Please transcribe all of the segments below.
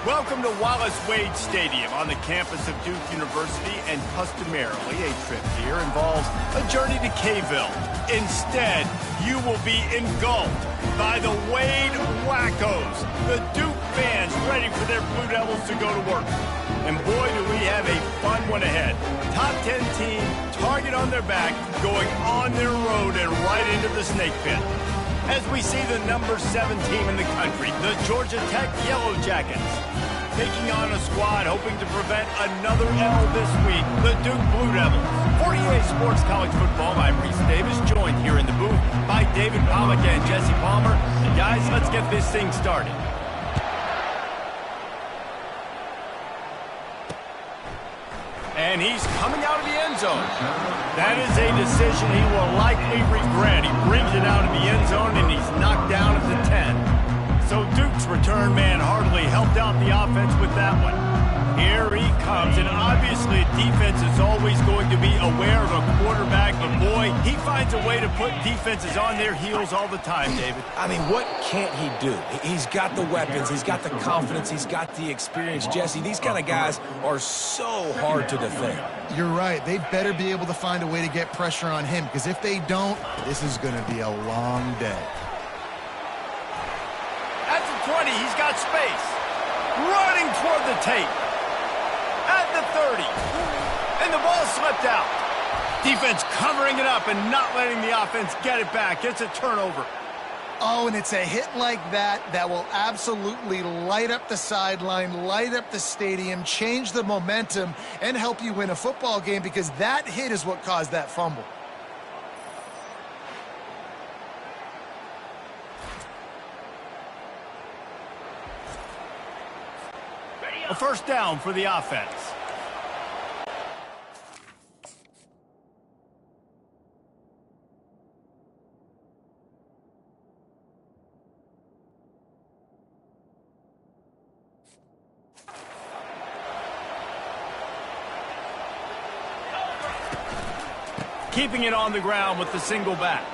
Welcome to Wallace Wade Stadium on the campus of Duke University, and customarily a trip here involves a journey to K-ville. Instead, you will be engulfed by the Wade Wackos, the Duke fans ready for their Blue Devils to go to work. And boy, do we have a fun one ahead. Top 10 team, target on their back, going on their road and right into the snake pit. As we see the number 7 team in the country, the Georgia Tech Yellow Jackets, taking on a squad hoping to prevent another L this week, the Duke Blue Devils. For EA Sports College Football, I'm Reese Davis, joined here in the booth by David Pollock and Jesse Palmer. And guys, let's get this thing started. And he's coming out of the end zone. That is a decision he will likely regret. He brings it out of the end zone, and he's knocked down at the 10. So Duke's return man hardly helped out the offense with that one. Here he comes, and obviously defense is always going to be aware of a quarterback, but boy, he finds a way to put defenses on their heels all the time, David. I mean, what can't he do? He's got the weapons, he's got the confidence, he's got the experience. Jesse, these kind of guys are so hard to defend. You're right. They better be able to find a way to get pressure on him, because if they don't, this is going to be a long day. At the 20, he's got space. Running toward the tape. At the 30. And the ball slipped out. Defense covering it up and not letting the offense get it back. It's a turnover. Oh, and it's a hit like that that will absolutely light up the sideline, light up the stadium, change the momentum, and help you win a football game, because that hit is what caused that fumble. A first down for the offense. Keeping it on the ground with the single back.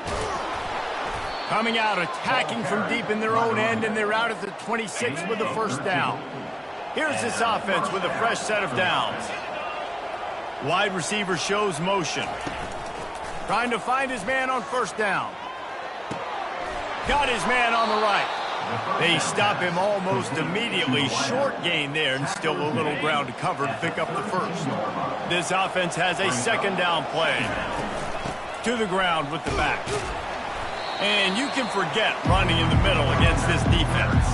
Coming out, attacking from deep in their own end, and they're out at the 26 with the first down. Here's this offense with a fresh set of downs. Wide receiver shows motion. Trying to find his man on first down. Got his man on the right. They stop him almost immediately. Short gain there, and still a little ground to cover to pick up the first. This offense has a second down play. To the ground with the back. And you can forget running in the middle against this defense.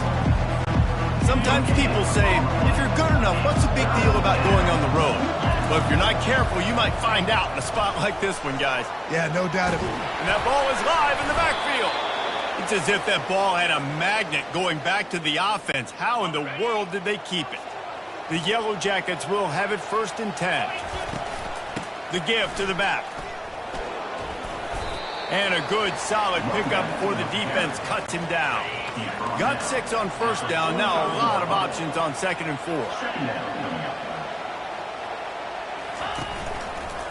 Sometimes people say, if you're good enough, what's the big deal about going on the road? But if you're not careful, you might find out in a spot like this one, guys. Yeah, no doubt about it. And that ball is live in the backfield. It's as if that ball had a magnet going back to the offense. How in the world did they keep it? The Yellow Jackets will have it first and 10. The give to the back. And a good, solid pickup before the defense cuts him down. Got 6 on first down. Now a lot of options on second and 4.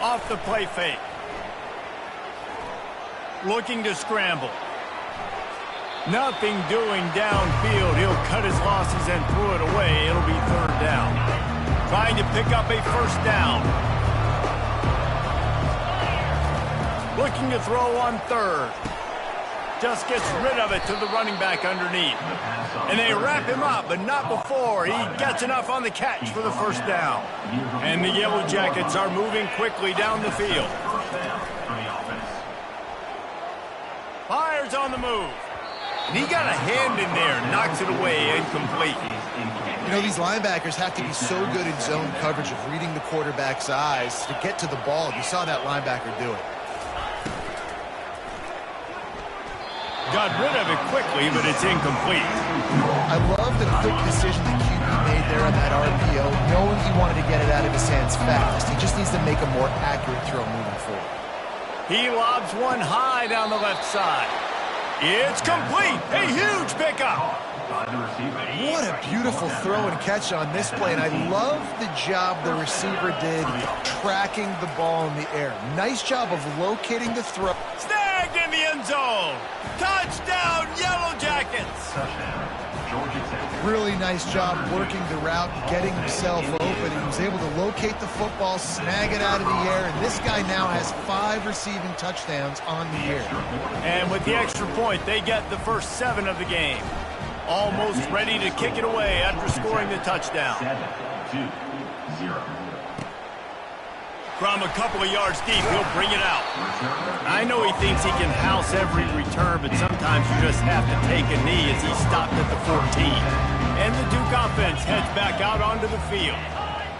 Off the play fake. Looking to scramble. Nothing doing downfield. He'll cut his losses and throw it away. It'll be third down. Trying to pick up a first down. Looking to throw on third. Just gets rid of it to the running back underneath. And they wrap him up, but not before he gets enough on the catch for the first down. And the Yellow Jackets are moving quickly down the field. Fires on the move. And he got a hand in there, knocks it away, incomplete. You know, these linebackers have to be so good in zone coverage of reading the quarterback's eyes to get to the ball. You saw that linebacker do it. Got rid of it quickly, but it's incomplete. I love the quick decision the QB made there on that RPO, knowing he wanted to get it out of his hands fast. He just needs to make a more accurate throw moving forward. He lobs one high down the left side. It's complete. A huge pickup. What a beautiful throw and catch on this play, and I love the job the receiver did tracking the ball in the air. Nice job of locating the throw. Snagged in the end zone. Touchdown, Yellow Jackets. Touchdown, Georgia Tech. Really nice job working the route, getting himself open. He was able to locate the football, snag it out of the air, and this guy now has 5 receiving touchdowns on the year. And with the extra point, they get the first 7 of the game. Almost ready to kick it away after scoring the touchdown. 7-2-0. From a couple of yards deep, he'll bring it out. I know he thinks he can house every return, but sometimes you just have to take a knee as he stopped at the 14. And the Duke offense heads back out onto the field.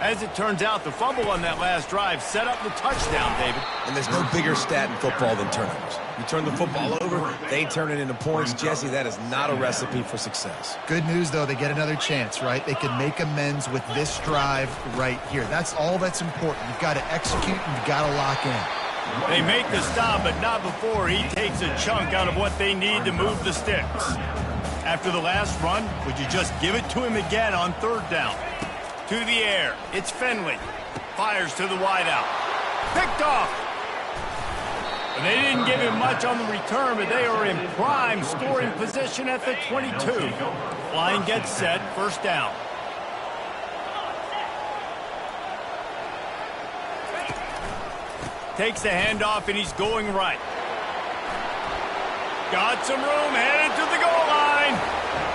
As it turns out, the fumble on that last drive set up the touchdown, David. And there's no bigger stat in football than turnovers. You turn the football over, they turn it into points. Jesse, that is not a recipe for success. Good news, though, they get another chance, right? They can make amends with this drive right here. That's all that's important. You've got to execute and you've got to lock in. They make the stop, but not before he takes a chunk out of what they need to move the sticks. After the last run, would you just give it to him again on 3rd down? To the air, it's Finley. Fires to the wideout. Picked off. And they didn't give him much on the return, but they are in prime scoring position at the 22. Line gets set, 1st down. Takes the handoff, and he's going right. Got some room, headed to the goal line.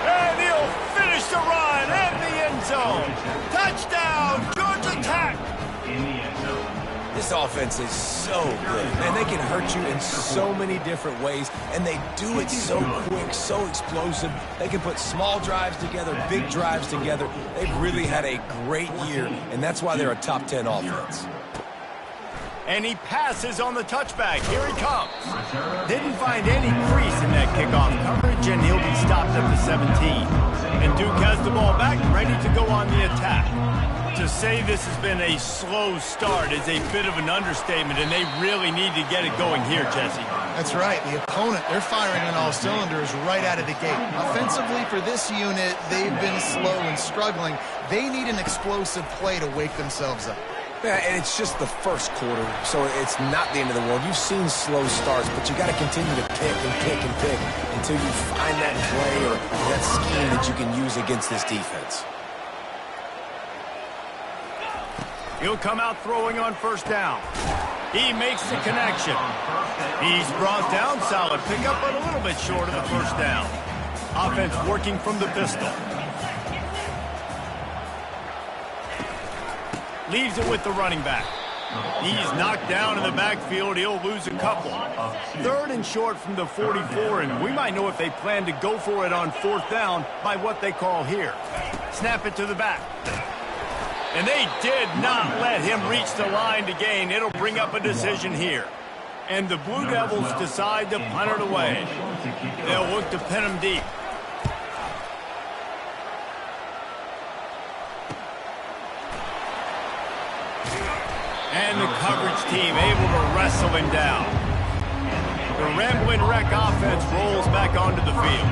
And he'll finish the run at the end zone. Touchdown, Georgia Tech. In the end zone. This offense is so good. Man, they can hurt you in so many different ways, and they do it so quick, so explosive. They can put small drives together, big drives together. They've really had a great year, and that's why they're a top 10 offense. And he passes on the touchback. Here he comes. Didn't find any crease in that kickoff coverage, and he'll be stopped at the 17. And Duke has the ball back, ready to go on the attack. To say this has been a slow start is a bit of an understatement, and they really need to get it going here, Jesse. That's right. The opponent, they're firing on all cylinders right out of the gate. Offensively, for this unit, they've been slow and struggling. They need an explosive play to wake themselves up. Yeah, and it's just the first quarter, so it's not the end of the world. You've seen slow starts, but you got to continue to pick and pick and pick until you find that play or that scheme that you can use against this defense. He'll come out throwing on 1st down. He makes the connection. He's brought down, solid pickup, but a little bit short of the 1st down. Offense working from the pistol. Leaves it with the running back. He's knocked down in the backfield. He'll lose a couple. 3rd and short from the 44, and we might know if they plan to go for it on 4th down by what they call here. Snap it to the back. And they did not let him reach the line to gain. It'll bring up a decision here. And the Blue Devils decide to punt it away. They'll look to pin him deep. And the coverage team able to wrestle him down. The Ramblin' Wreck offense rolls back onto the field.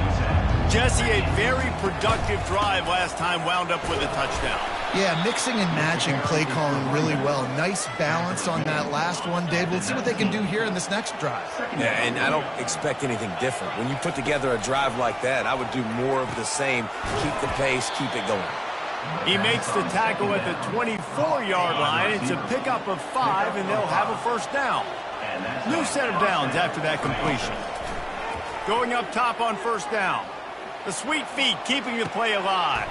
Jesse, a very productive drive last time, wound up with a touchdown. Yeah, mixing and matching play calling really well. Nice balance on that last one, Dave. Let's see what they can do here in this next drive. Yeah, and I don't expect anything different. When you put together a drive like that, I would do more of the same. Keep the pace, keep it going. He makes the tackle at the 24-yard line. It's a pickup of 5, and they'll have a 1st down. New set of downs after that completion. Going up top on 1st down. The sweet feet keeping the play alive.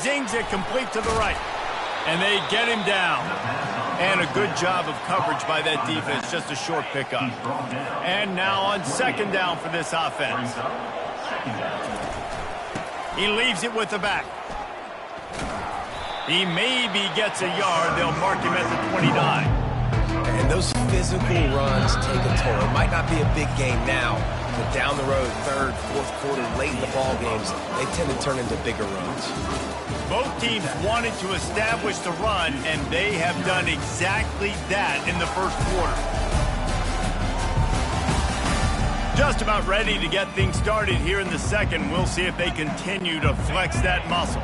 Zings it complete to the right. And they get him down. And a good job of coverage by that defense. Just a short pickup. And now on 2nd down for this offense. He leaves it with the back. He maybe gets a yard. They'll mark him at the 29. And those physical runs take a toll. It might not be a big game now, but down the road, 3rd, 4th quarter, late in the ball games, they tend to turn into bigger runs. Both teams wanted to establish the run, and they have done exactly that in the 1st quarter. Just about ready to get things started here in the 2nd. We'll see if they continue to flex that muscle.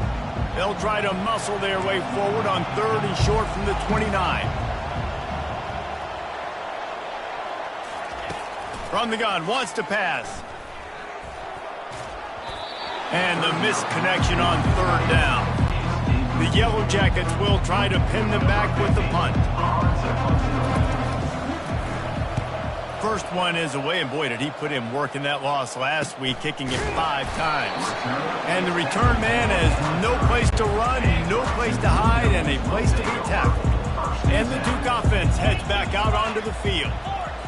They'll try to muscle their way forward on 3rd and short from the 29. From the gun, wants to pass. And the missed connection on third down. The Yellow Jackets will try to pin them back with the punt. First one is away, and boy, did he put in work in that loss last week, kicking it 5 times. And the return man has no place to run, no place to hide, and a place to be tackled. And the Duke offense heads back out onto the field.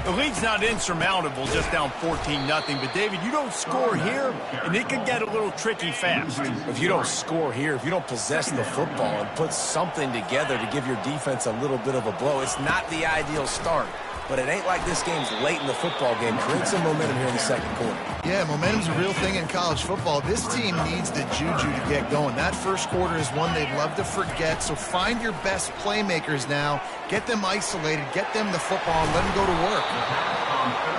The lead's not insurmountable, just down 14-0. But, David, you don't score here, and it could get a little tricky fast. If you don't score here, if you don't possess the football and put something together to give your defense a little bit of a blow, it's not the ideal start. But it ain't like this game's late in the football game. Create some momentum here in the second quarter. Yeah, momentum's a real thing in college football. This team needs the juju to get going. That first quarter is one they'd love to forget. So find your best playmakers now. Get them isolated. Get them the football and let them go to work.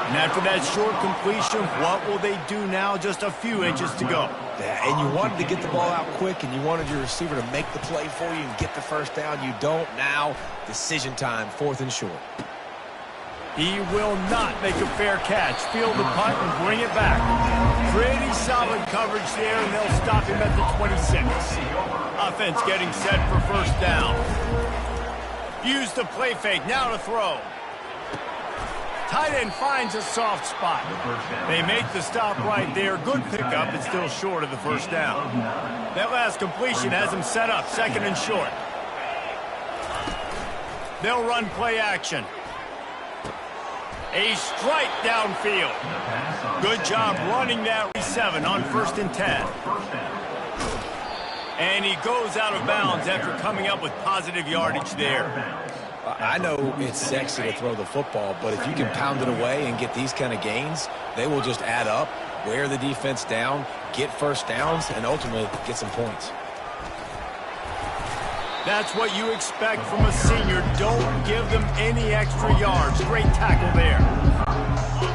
And after that short completion, what will they do now? Just a few inches to go. Yeah, and you wanted to get the ball out quick, and you wanted your receiver to make the play for you and get the first down. You don't now. Decision time, 4th and short. He will not make a fair catch. Field the punt and bring it back. Pretty solid coverage there, and they'll stop him at the 26. Offense getting set for first down. Use the play fake. Now to throw. Tight end finds a soft spot. They make the stop right there. Good pickup. It's still short of the first down. That last completion has him set up. 2nd and short. They'll run play action. A strike downfield. Good job running that 7 on 1st and 10. And he goes out of bounds after coming up with positive yardage there. I know it's sexy to throw the football, but if you can pound it away and get these kind of gains, they will just add up, wear the defense down, get first downs, and ultimately get some points. That's what you expect from a senior. Don't give them any extra yards. Great tackle there.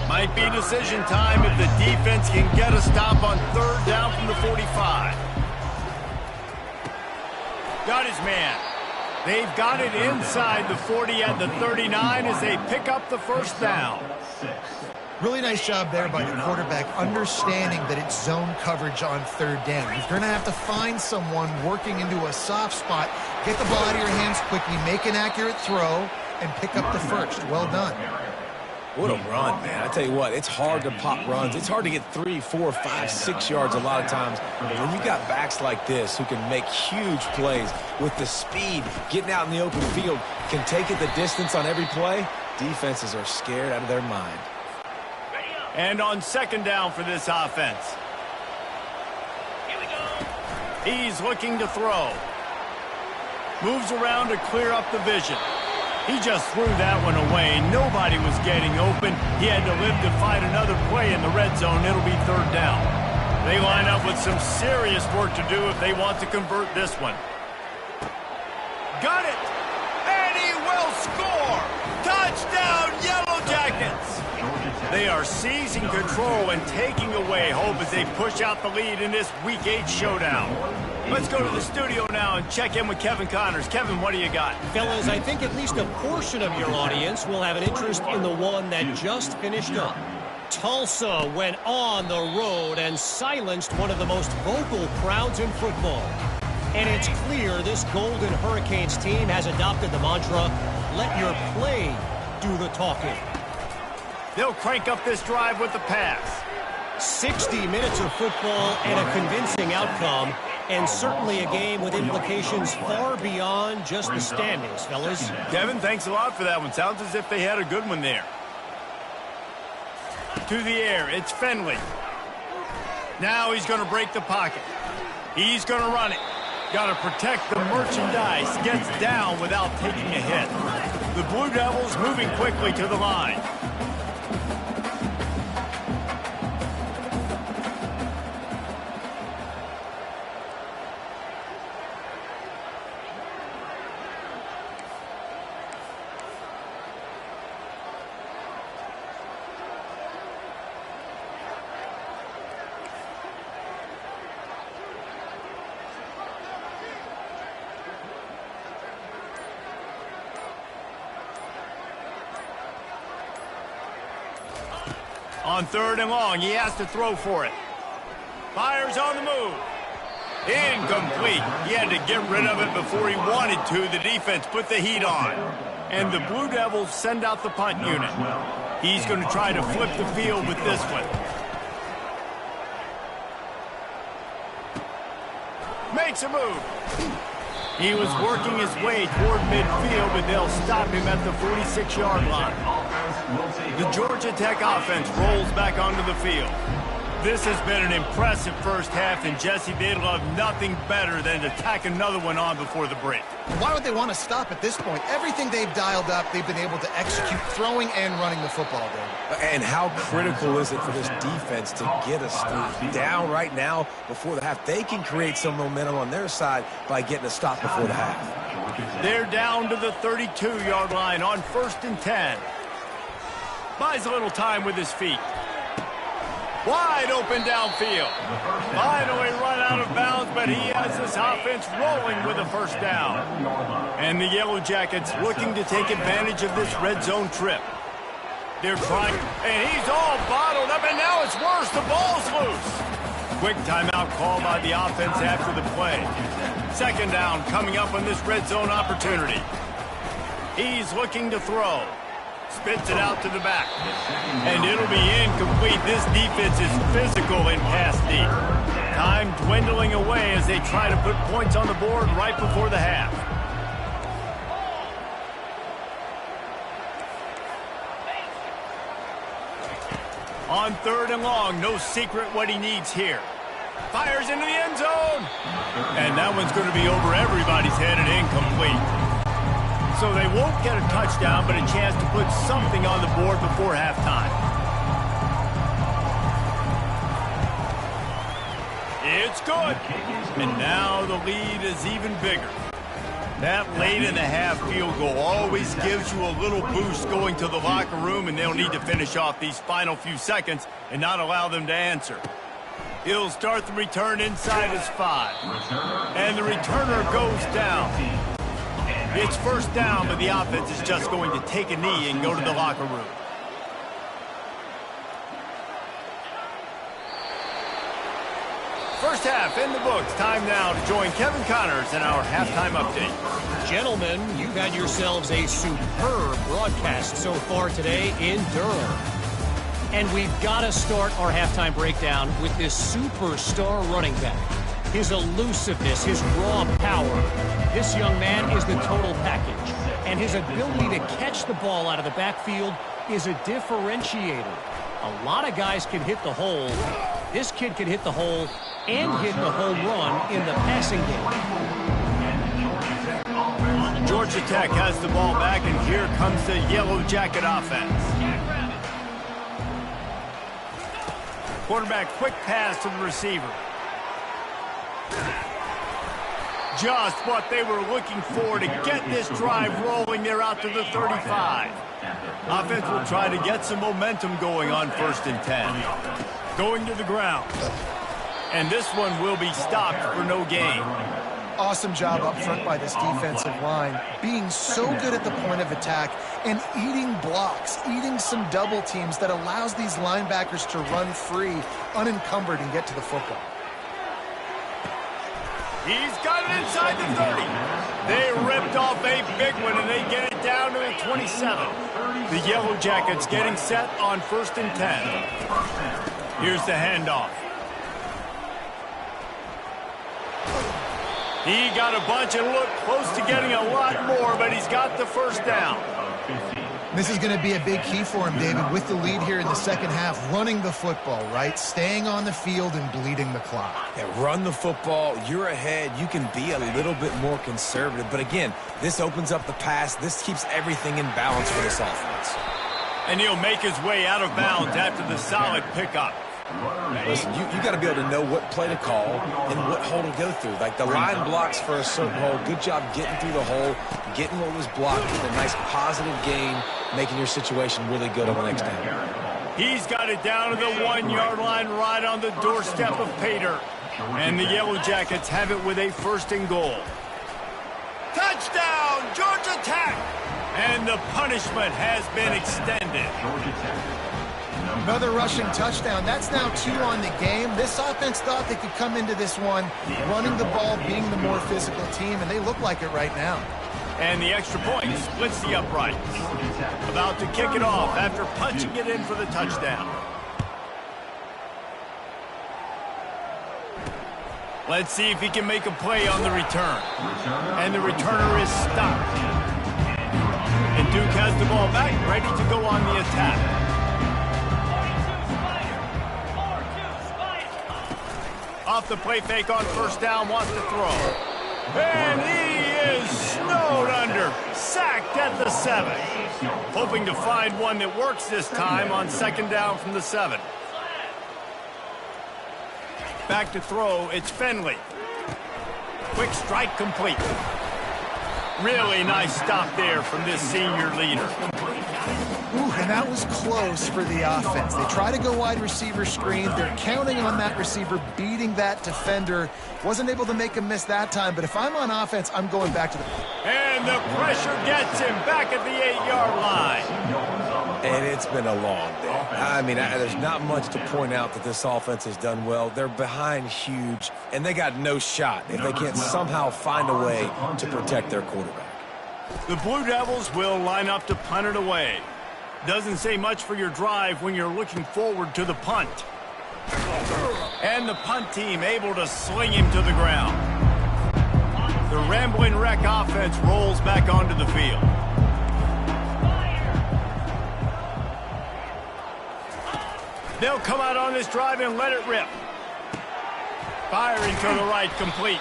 Might be decision time if the defense can get a stop on 3rd down from the 45. Got his man. They've got it inside the 40 at the 39 as they pick up the first down. Really nice job there by the quarterback, understanding that it's zone coverage on 3rd down. You're going to have to find someone working into a soft spot, get the ball out of your hands quickly, make an accurate throw, and pick up the first. Well done. What a run, man. I tell you what, it's hard to pop runs. It's hard to get 3, 4, 5, 6 yards a lot of times. When you got backs like this who can make huge plays with the speed, getting out in the open field, can take it the distance on every play, defenses are scared out of their mind. And on 2nd down for this offense. He's looking to throw. Moves around to clear up the vision. He just threw that one away. Nobody was getting open. He had to live to find another play in the red zone. It'll be 3rd down. They line up with some serious work to do if they want to convert this one. Got it! And he will score! Touchdown, Yellow Jackets! They are seizing control and taking away hope as they push out the lead in this Week 8 showdown. Let's go to the studio now and check in with Kevin Connors. Kevin, what do you got? Fellas, I think at least a portion of your audience will have an interest in the one that just finished up. Tulsa went on the road and silenced one of the most vocal crowds in football. And it's clear this Golden Hurricanes team has adopted the mantra, let your play do the talking. They'll crank up this drive with the pass. 60 minutes of football and a convincing outcome, and certainly a game with implications far beyond just the standings, fellas. Kevin, thanks a lot for that one. Sounds as if they had a good one there. To the air, it's Finley. Now he's going to break the pocket. He's going to run it. Got to protect the merchandise. Gets down without taking a hit. The Blue Devils moving quickly to the line. On 3rd and long, he has to throw for it. Fires on the move. Incomplete. He had to get rid of it before he wanted to. The defense put the heat on. And the Blue Devils send out the punt unit. He's going to try to flip the field with this one. Makes a move. He was working his way toward midfield, but they'll stop him at the 46-yard line. The Georgia Tech offense rolls back onto the field. This has been an impressive first half, and Jesse, they'd love nothing better than to tack another one on before the break. Why would they want to stop at this point? Everything they've dialed up, they've been able to execute throwing and running the football game. And how critical is it for this defense to get us down right now before the half? They can create some momentum on their side by getting a stop before the half. They're down to the 32-yard line on 1st and 10. Buys a little time with his feet. Wide open downfield. Finally run out of bounds, but he has this offense rolling with a first down. And the Yellow Jackets looking to take advantage of this red zone trip. They're trying, and he's all bottled up, and now it's worse. The ball's loose. Quick timeout call by the offense after the play. 2nd down coming up on this red zone opportunity. He's looking to throw. Spits it out to the back. And it'll be incomplete. This defense is physical in pass deep. Time dwindling away as they try to put points on the board right before the half. On 3rd and long, no secret what he needs here. Fires into the end zone. And that one's going to be over everybody's head and incomplete. So they won't get a touchdown, but a chance to put something on the board before halftime. It's good. And now the lead is even bigger. That late in the half field goal always gives you a little boost going to the locker room, and they'll need to finish off these final few seconds and not allow them to answer. He'll start the return inside his 5. And the returner goes down. It's 1st down, but the offense is just going to take a knee and go to the locker room. First half in the books. Time now to join Kevin Connors in our halftime update. Gentlemen, you've had yourselves a superb broadcast so far today in Durham. And we've got to start our halftime breakdown with this superstar running back. His elusiveness, his raw power. This young man is the total package. And his ability to catch the ball out of the backfield is a differentiator. A lot of guys can hit the hole. This kid can hit the hole and hit the home run in the passing game. Georgia Tech has the ball back, and here comes the Yellow Jacket offense. Quarterback quick pass to the receiver. Just what they were looking for to get this drive rolling. They're out to the 35. Offense will try to get some momentum going on 1st and 10. Going to the ground. And this one will be stopped for no gain. Awesome job up front by this defensive line, being so good at the point of attack and eating blocks, eating some double teams that allows these linebackers to run free, unencumbered, and get to the football. He's got it inside the 30. They ripped off a big one, and they get it down to the 27. The Yellow Jackets getting set on 1st and 10. Here's the handoff. He got a bunch and looked close to getting a lot more, but he's got the 1st down. This is going to be a big key for him, David, with the lead here in the 2nd half, running the football, right? Staying on the field and bleeding the clock. Yeah, run the football. You're ahead. You can be a little bit more conservative. But again, this opens up the pass. This keeps everything in balance for this offense. And he'll make his way out of bounds after the solid pickup. Listen, you got to be able to know what play to call and what hole to go through. Like the line blocks for a certain hole. Good job getting through the hole, getting what was blocked, a nice positive gain, making your situation really good on the next down. He's got it down to the 1-yard line right on the doorstep of Pater. And the Yellow Jackets have it with a 1st and goal. Touchdown, Georgia Tech! And the punishment has been extended. Another rushing touchdown. That's now 2 on the game. This offense thought they could come into this one running the ball, being the more physical team, and they look like it right now. And the extra point splits the uprights. About to kick it off after punching it in for the touchdown. Let's see if he can make a play on the return. And the returner is stopped. And Duke has the ball back, ready to go on the attack. Off the play fake on first down, wants to throw. And he is snowed under, sacked at the 7. Hoping to find one that works this time on second down from the 7. Back to throw, it's Finley. Quick strike complete. Really nice stop there from this senior leader. Ooh, and that was close for the offense. They try to go wide receiver screen. They're counting on that receiver beating that defender. Wasn't able to make him miss that time, but if I'm on offense, I'm going back to the... And the pressure gets him back at the 8-yard line. And it's been a long day. I mean, there's not much to point out that this offense has done well. They're behind huge, and they got no shot if they can't somehow find a way to protect their quarterback. The Blue Devils will line up to punt it away. Doesn't say much for your drive when you're looking forward to the punt. And the punt team able to sling him to the ground. The Rambling Wreck offense rolls back onto the field. They'll come out on this drive and let it rip. Firing to the right, complete.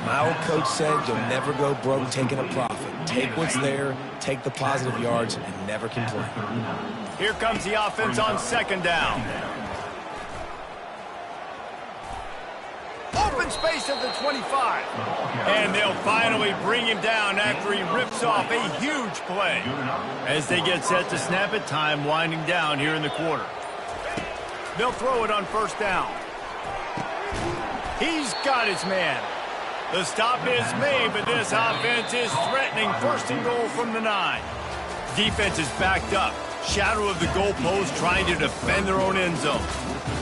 My old coach said you'll never go broke taking a profit. Take what's there, take the positive yards, and never complain. Here comes the offense on second down. Open space at the 25. And they'll finally bring him down after he rips off a huge play. As they get set to snap it, time winding down here in the quarter. They'll throw it on first down. He's got his man. The stop is made, but this offense is threatening first and goal from the 9. Defense is backed up. Shadow of the goalpost trying to defend their own end zone.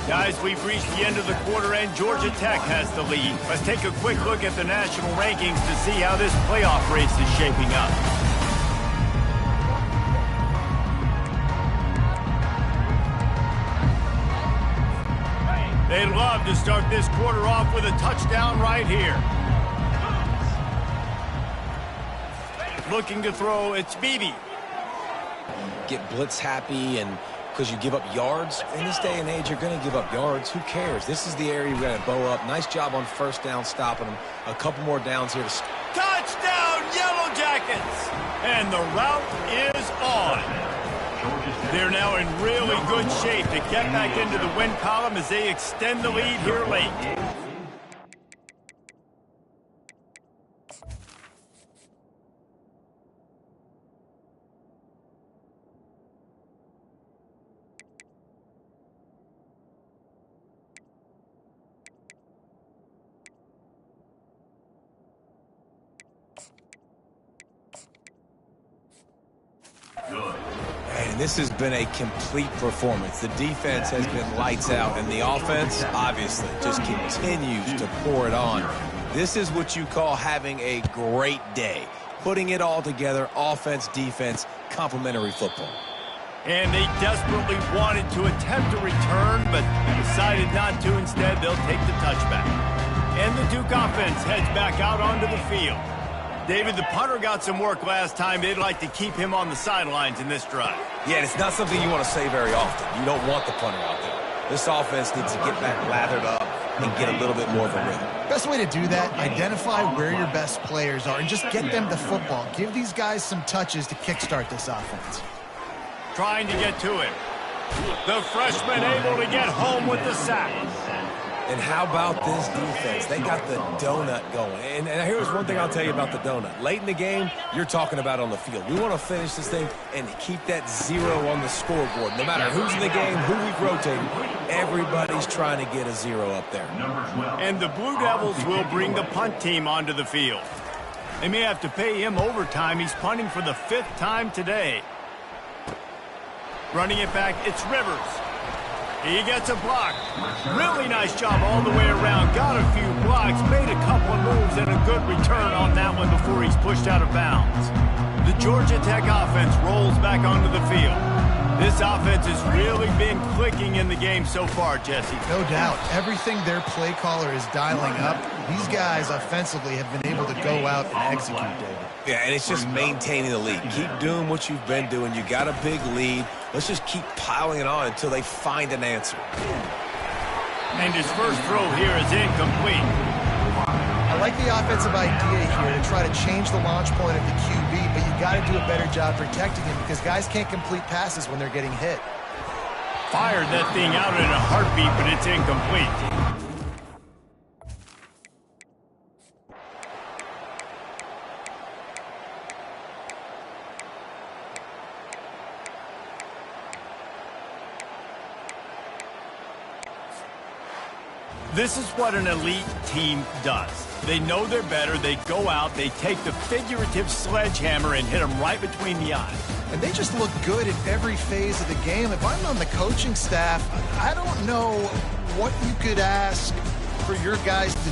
Guys, we've reached the end of the quarter and Georgia Tech has the lead. Let's take a quick look at the national rankings to see how this playoff race is shaping up. They'd love to start this quarter off with a touchdown right here. Looking to throw, it's Beebe. Get blitz happy and because you give up yards. In this day and age, you're going to give up yards. Who cares? This is the area you're going to bow up. Nice job on first down stopping them. A couple more downs here to... Touchdown, Yellow Jackets! And the route is on. They're now in really good shape to get back into the win column as they extend the lead here late. And this has been a complete performance. The defense has been lights out, and the offense, obviously, just continues to pour it on. This is what you call having a great day. Putting it all together, offense, defense, complementary football. And they desperately wanted to attempt a return, but decided not to. Instead, they'll take the touchback. And the Duke offense heads back out onto the field. David, the punter got some work last time. They'd like to keep him on the sidelines in this drive. Yeah, and it's not something you want to say very often. You don't want the punter out there. This offense needs to get back lathered up and get a little bit more of a rhythm. Best way to do that, identify where your best players are and just get them the football. Give these guys some touches to kickstart this offense. Trying to get to it. The freshman able to get home with the sack. And how about this defense? They got the donut going. And here's one thing I'll tell you about the donut. Late in the game, you're talking about on the field. We want to finish this thing and keep that 0 on the scoreboard. No matter who's in the game, who we've rotated, everybody's trying to get a 0 up there. And the Blue Devils will bring the punt team onto the field. They may have to pay him overtime. He's punting for the 5th time today. Running it back, it's Rivers. He gets a block. Really nice job all the way around. Got a few blocks, made a couple of moves, and a good return on that one before he's pushed out of bounds. The Georgia Tech offense rolls back onto the field. This offense has really been clicking in the game so far, Jesse. No doubt. Everything their play caller is dialing up, these guys offensively have been able to go out and execute, David. Yeah, and it's just maintaining the lead. Keep doing what you've been doing. You got a big lead. Let's just keep piling it on until they find an answer. And his first throw here is incomplete. I like the offensive idea here to try to change the launch point of the QB, but you got to do a better job protecting him because guys can't complete passes when they're getting hit. Fired that thing out in a heartbeat, but it's incomplete. This is what an elite team does. They know they're better. They go out. They take the figurative sledgehammer and hit them right between the eyes. And they just look good in every phase of the game. If I'm on the coaching staff, I don't know what you could ask for your guys to do.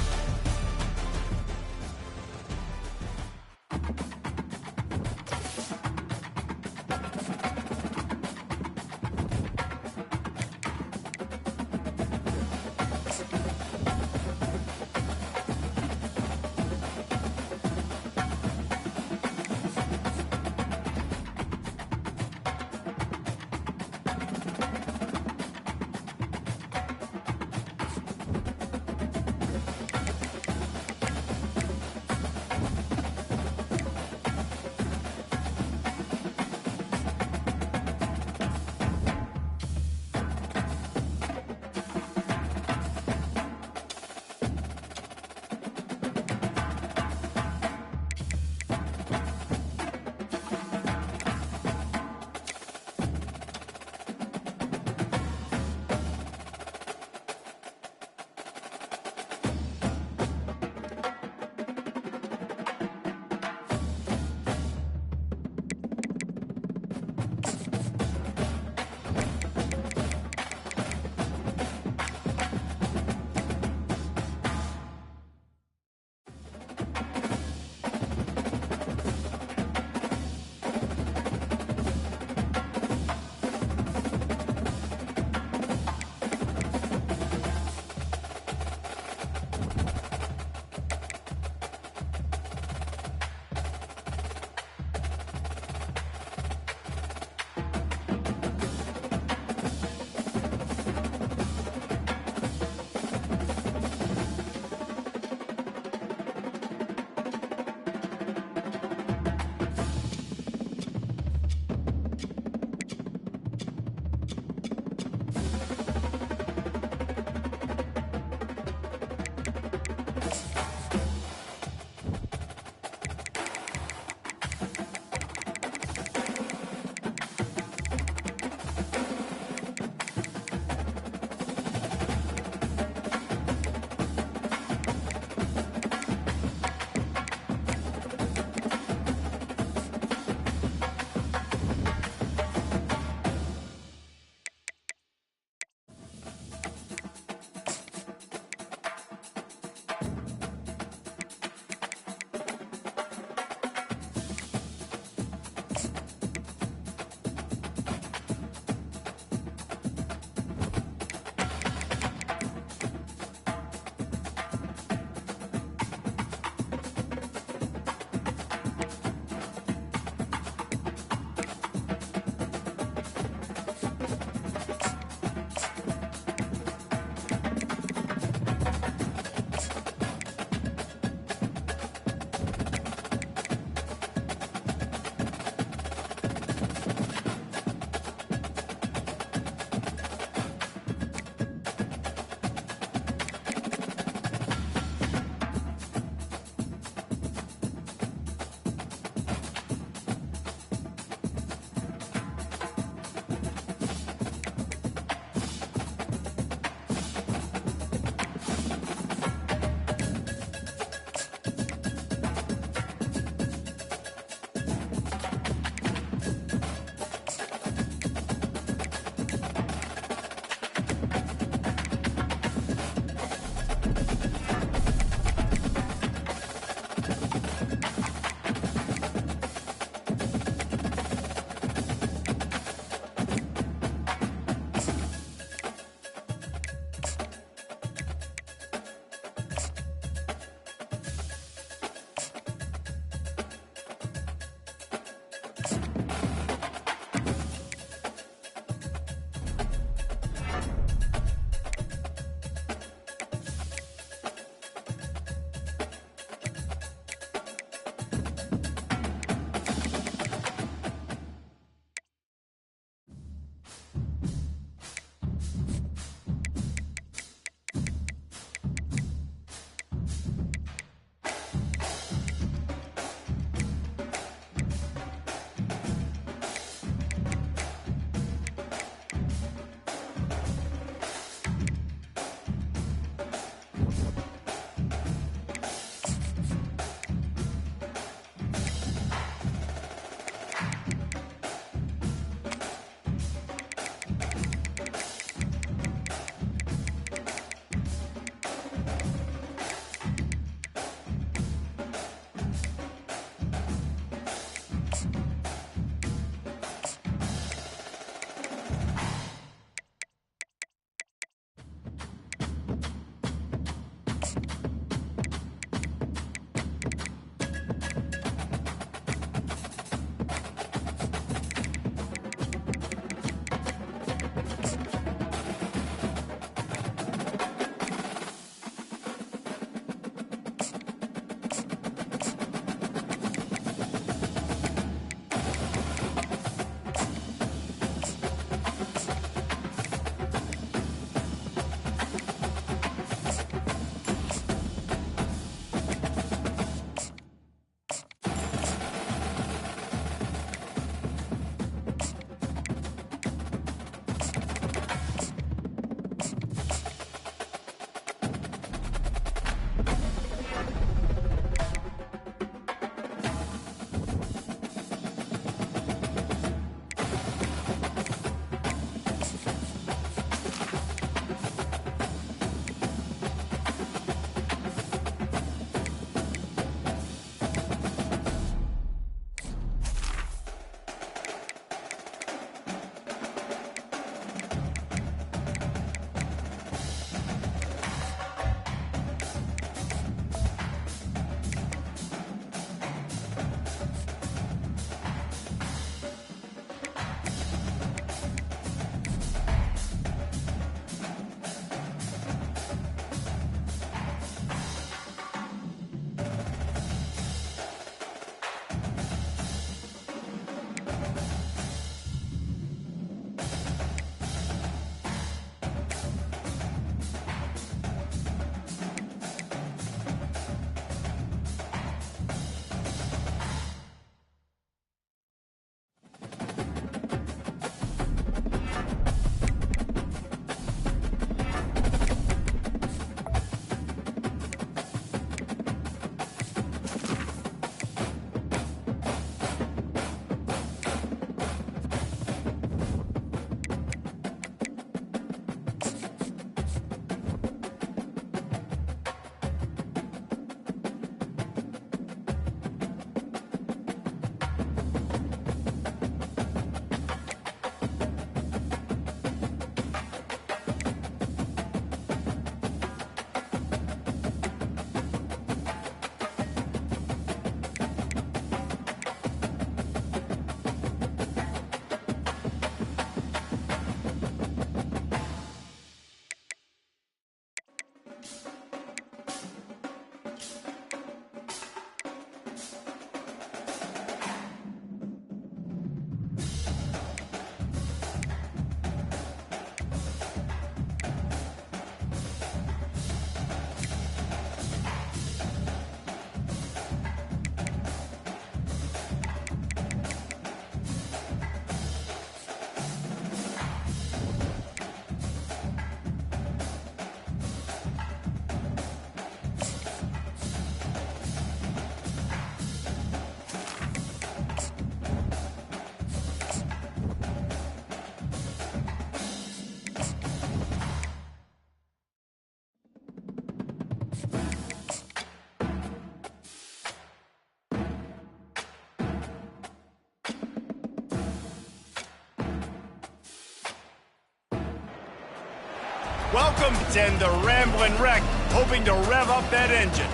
Welcome and the Rambling Wreck, hoping to rev up that engine.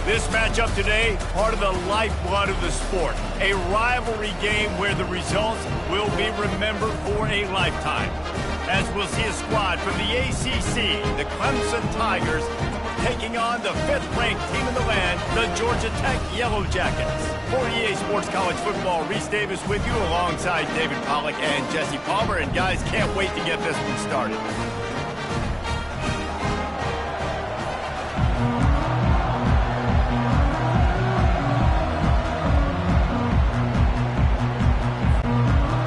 This matchup today, part of the lifeblood of the sport. A rivalry game where the results will be remembered for a lifetime. As we'll see a squad from the ACC, the Clemson Tigers, taking on the 5th-ranked team in the land, the Georgia Tech Yellow Jackets. For EA Sports College Football, Reese Davis with you alongside David Pollack and Jesse Palmer. And guys, can't wait to get this one started.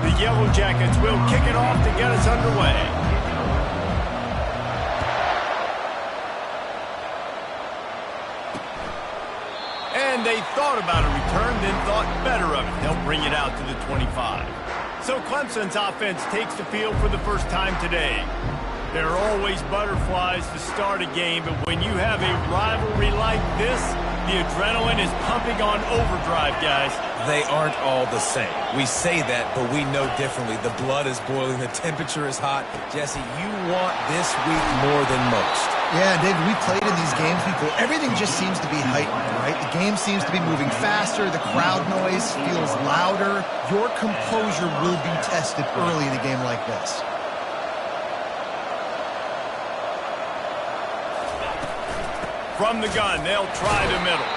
The Yellow Jackets will kick it off to get us underway. And they thought about a return, then thought better of it. They'll bring it out to the 25. So Clemson's offense takes the field for the first time today. There are always butterflies to start a game, but when you have a rivalry like this, the adrenaline is pumping on overdrive, guys. They aren't all the same. We say that, but we know differently. The blood is boiling. The temperature is hot. Jesse, you want this week more than most. Yeah, David, we played in these games before. Everything just seems to be heightened, right? The game seems to be moving faster. The crowd noise feels louder. Your composure will be tested early in a game like this. From the gun, they'll try the middle.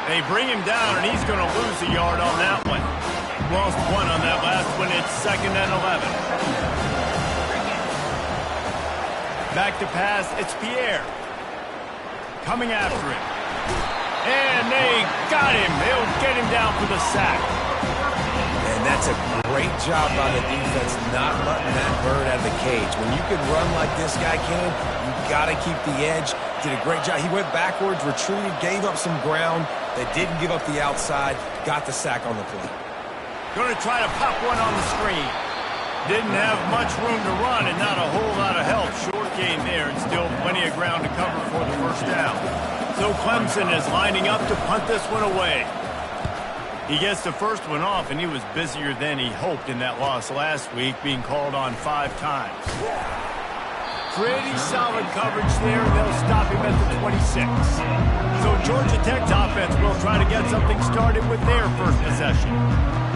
They bring him down, and he's going to lose a yard on that one. Lost one on that last one. It's 2nd and 11. Back to pass, it's Pierre. Coming after him. And they got him. They'll get him down for the sack. And that's a great job by the defense not letting that bird out of the cage. When you can run like this guy can, you got to keep the edge. Did a great job. He went backwards, retreated, gave up some ground. They didn't give up the outside, got the sack on the play. Going to try to pop one on the screen. Didn't have much room to run and not a whole lot of help. Short gain there and still plenty of ground to cover for the first down. So Clemson is lining up to punt this one away. He gets the first one off, and he was busier than he hoped in that loss last week, being called on 5 times. Pretty solid coverage there, and they'll stop him at the 26. So Georgia Tech's offense will try to get something started with their first possession.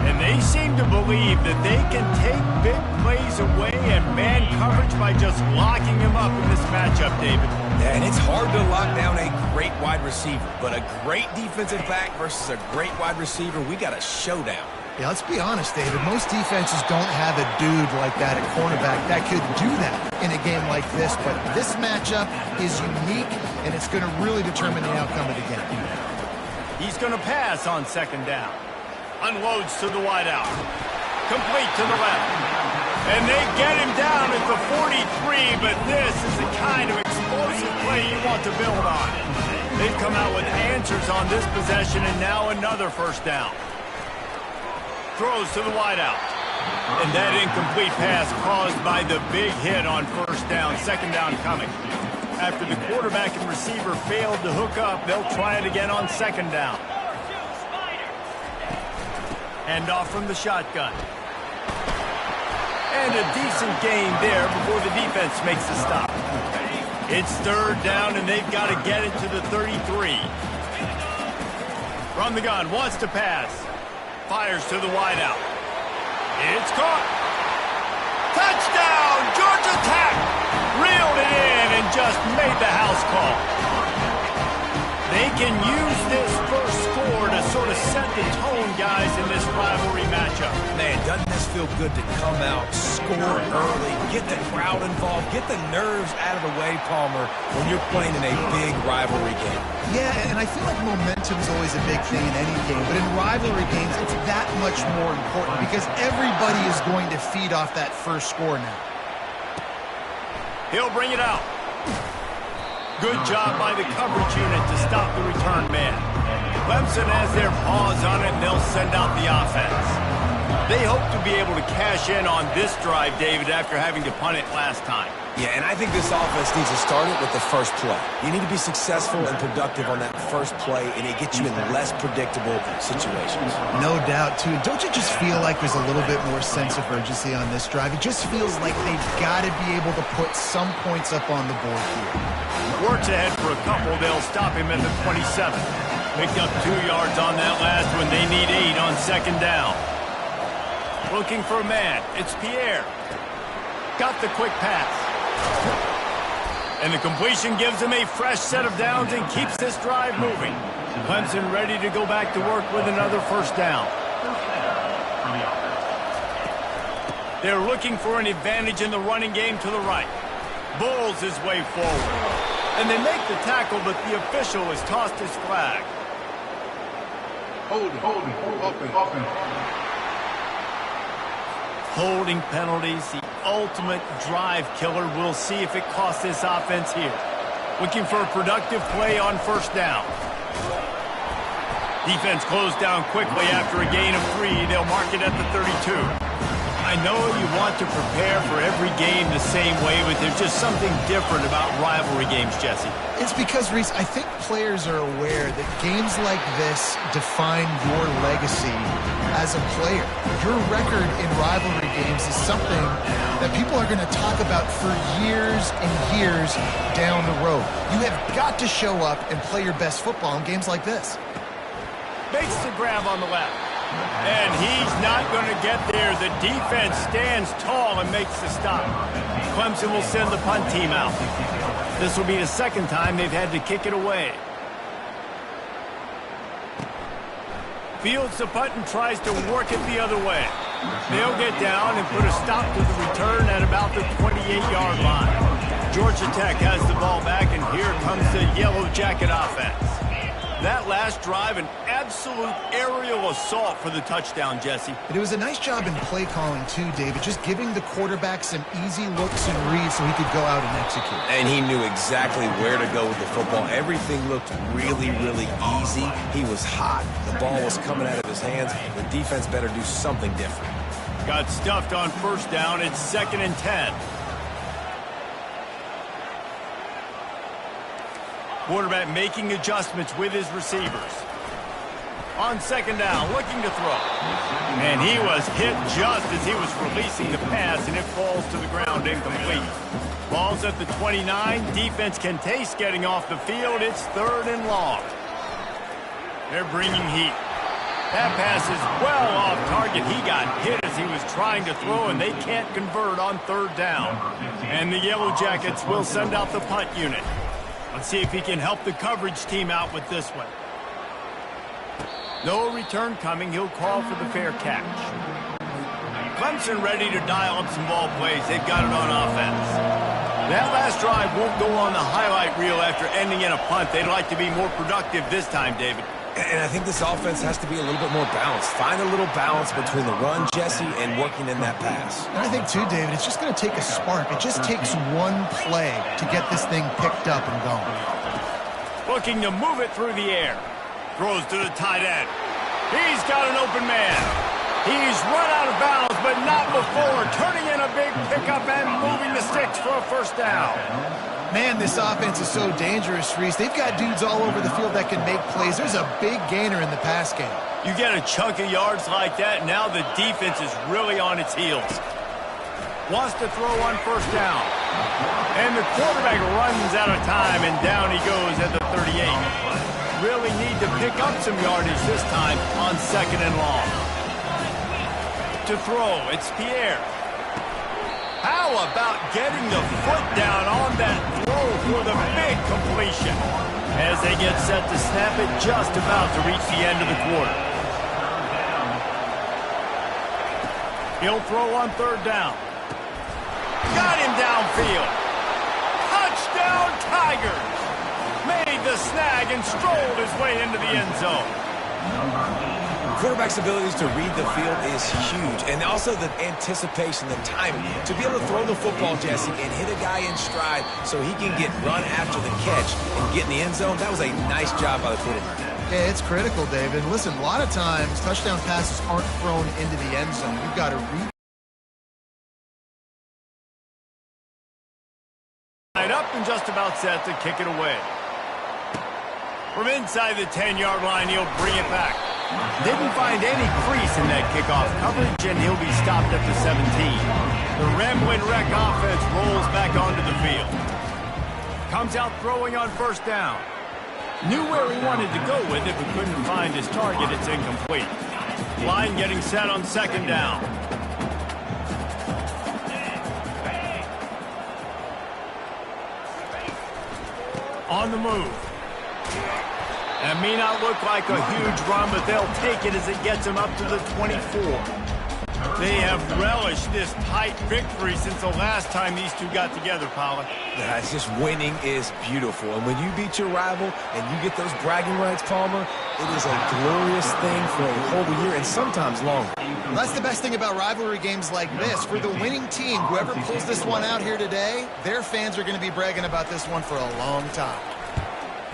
And they seem to believe that they can take big plays away and man coverage by just locking him up in this matchup, David. Yeah, and it's hard to lock down a great wide receiver, but a great defensive back versus a great wide receiver, we got a showdown. Yeah, let's be honest, David. Most defenses don't have a dude like that at cornerback that could do that in a game like this, but this matchup is unique, and it's going to really determine the outcome of the game. He's going to pass on 2nd down. Unloads to the wideout. Complete to the left. And they get him down at the 43, but this is the kind of explosive play you want to build on. They've come out with answers on this possession, and now another first down. Throws to the wideout. And that incomplete pass caused by the big hit on first down. 2nd down coming. After the quarterback and receiver failed to hook up, they'll try it again on 2nd down. Hand off from the shotgun. And a decent gain there before the defense makes the stop. It's 3rd down, and they've got to get it to the 33. From the gun, wants to pass. Fires to the wideout. It's caught. Touchdown, Georgia Tech! Reeled it in and just made the house call. They can use this first score to sort of set the tone, guys, in this rivalry matchup. Man, doesn't this feel good to come out, score early, get the crowd involved, get the nerves out of the way, Palmer, when you're playing in a big rivalry game? Yeah, and I feel like momentum is always a big thing in any game, but in rivalry games, it's that much more important because everybody is going to feed off that first score now. He'll bring it out. Good job by the coverage unit to stop the return man. Clemson has their paws on it, and they'll send out the offense. They hope to be able to cash in on this drive, David, after having to punt it last time. Yeah, and I think this offense needs to start it with the first play. You need to be successful and productive on that first play, and it gets you in less predictable situations. No doubt, too. Don't you just feel like there's a little bit more sense of urgency on this drive? It just feels like they've got to be able to put some points up on the board here. Works ahead for a couple. They'll stop him at the 27. Picked up 2 yards on that last one. They need 8 on second down. Looking for a man. It's Pierre. Got the quick pass. And the completion gives him a fresh set of downs and keeps this drive moving. Clemson ready to go back to work with another first down. They're looking for an advantage in the running game to the right. Bulls his way forward. And they make the tackle, but the official has tossed his flag. Holding penalties, the ultimate drive killer. We'll see if it costs this offense here. Looking for a productive play on first down. Defense closed down quickly after a gain of 3. They'll mark it at the 32. I know you want to prepare for every game the same way, but there's just something different about rivalry games, Jesse. It's because, Reese, I think players are aware that games like this define your legacy as a player. Your record in rivalry games is something that people are going to talk about for years and years down the road. You have got to show up and play your best football in games like this. Makes the grab on the left. And he's not going to get there. The defense stands tall and makes the stop. Clemson will send the punt team out. This will be the second time they've had to kick it away. Fields the punt and tries to work it the other way. They'll get down and put a stop to the return at about the 28-yard line. Georgia Tech has the ball back, and here comes the Yellow Jacket offense. That last drive, an absolute aerial assault for the touchdown, Jesse. But it was a nice job in play calling, too, David, just giving the quarterback some easy looks and reads so he could go out and execute. And he knew exactly where to go with the football. Everything looked really, really easy. He was hot. The ball was coming out of his hands. The defense better do something different. Got stuffed on first down. It's 2nd and 10. Quarterback making adjustments with his receivers. On second down, looking to throw. And he was hit just as he was releasing the pass, and it falls to the ground incomplete. Ball's at the 29. Defense can taste getting off the field. It's 3rd and long. They're bringing heat. That pass is well off target. He got hit as he was trying to throw, and they can't convert on 3rd down. And the Yellow Jackets will send out the punt unit. Let's see if he can help the coverage team out with this one. No return coming. He'll call for the fair catch. Clemson ready to dial up some ball plays. They've got it on offense. That last drive won't go on the highlight reel after ending in a punt. They'd like to be more productive this time, David. And I think this offense has to be a little bit more balanced. Find a little balance between the run, Jesse, and working in that pass. And I think, too, David, it's just going to take a spark. It just takes one play to get this thing picked up and going. Looking to move it through the air. Throws to the tight end. He's got an open man. He's run out of bounds, but not before. Turning in a big pickup and moving the sticks for a first down. Man, this offense is so dangerous, Reese. They've got dudes all over the field that can make plays. There's a big gainer in the pass game. You get a chunk of yards like that, now the defense is really on its heels. Wants to throw on first down. And the quarterback runs out of time, and down he goes at the 38. Really need to pick up some yardage this time on 2nd and long. To throw, it's Pierre. How about getting the foot down on that throw for the big completion? As they get set to snap it, just about to reach the end of the quarter. He'll throw on 3rd down. Got him downfield. Touchdown Tigers! Made the snag and strolled his way into the end zone. Quarterback's abilities to read the field is huge, and also the anticipation, the timing. To be able to throw the football, Jesse, and hit a guy in stride so he can get run after the catch and get in the end zone, that was a nice job by the quarterback. Yeah, it's critical, David. Listen, a lot of times touchdown passes aren't thrown into the end zone. You've got to read up and just about set to kick it away. From inside the 10-yard line, he'll bring it back. Didn't find any crease in that kickoff coverage, and he'll be stopped at the 17. The Ramblin' Wreck offense rolls back onto the field. Comes out throwing on first down. Knew where he wanted to go with it, but couldn't find his target. It's incomplete. Line getting set on second down. On the move. That may not look like a huge run, but they'll take it as it gets them up to the 24. They have relished this tight victory since the last time these two got together, Pollard. Yeah, it's just winning is beautiful. And when you beat your rival and you get those bragging rights, Palmer, it is a glorious thing for a whole year and sometimes longer. Well, that's the best thing about rivalry games like this. For the winning team, whoever pulls this one out here today, their fans are going to be bragging about this one for a long time.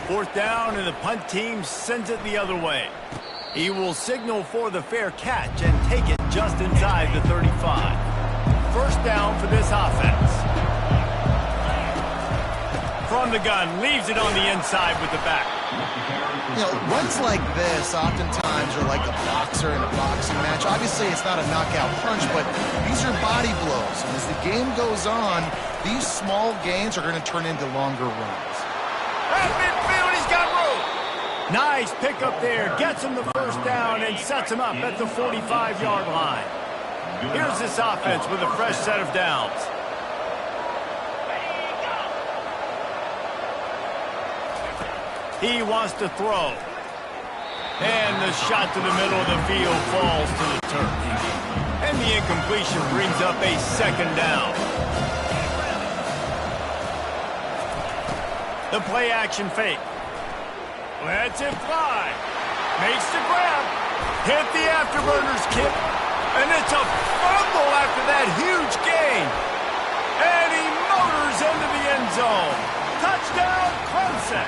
Fourth down, and the punt team sends it the other way. He will signal for the fair catch and take it just inside the 35. First down for this offense. From the gun, leaves it on the inside with the back. You know, runs like this oftentimes are like a boxer in a boxing match. Obviously, it's not a knockout punch, but these are body blows. And as the game goes on, these small gains are going to turn into longer runs. At midfield, he's got room. Nice pickup there. Gets him the first down and sets him up at the 45-yard line. Here's this offense with a fresh set of downs. He wants to throw. And the shot to the middle of the field falls to the turf. And the incompletion brings up a second down. The play action fake. Lets it fly. Makes the grab. Hit the afterburners kick. And it's a fumble after that huge gain. And he motors into the end zone. Touchdown, Clemson.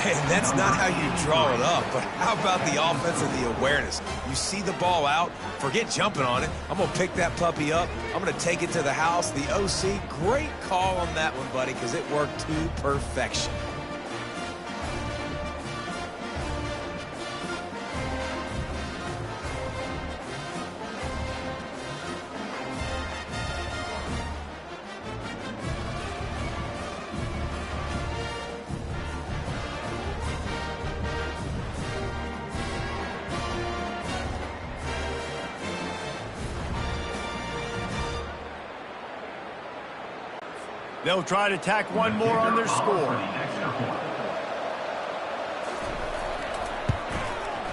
And that's not how you draw it up, but how about the offense and the awareness? You see the ball out, forget jumping on it. I'm going to pick that puppy up. I'm going to take it to the house. The OC, great call on that one, buddy, because it worked to perfection. They'll try to tack one more on their score.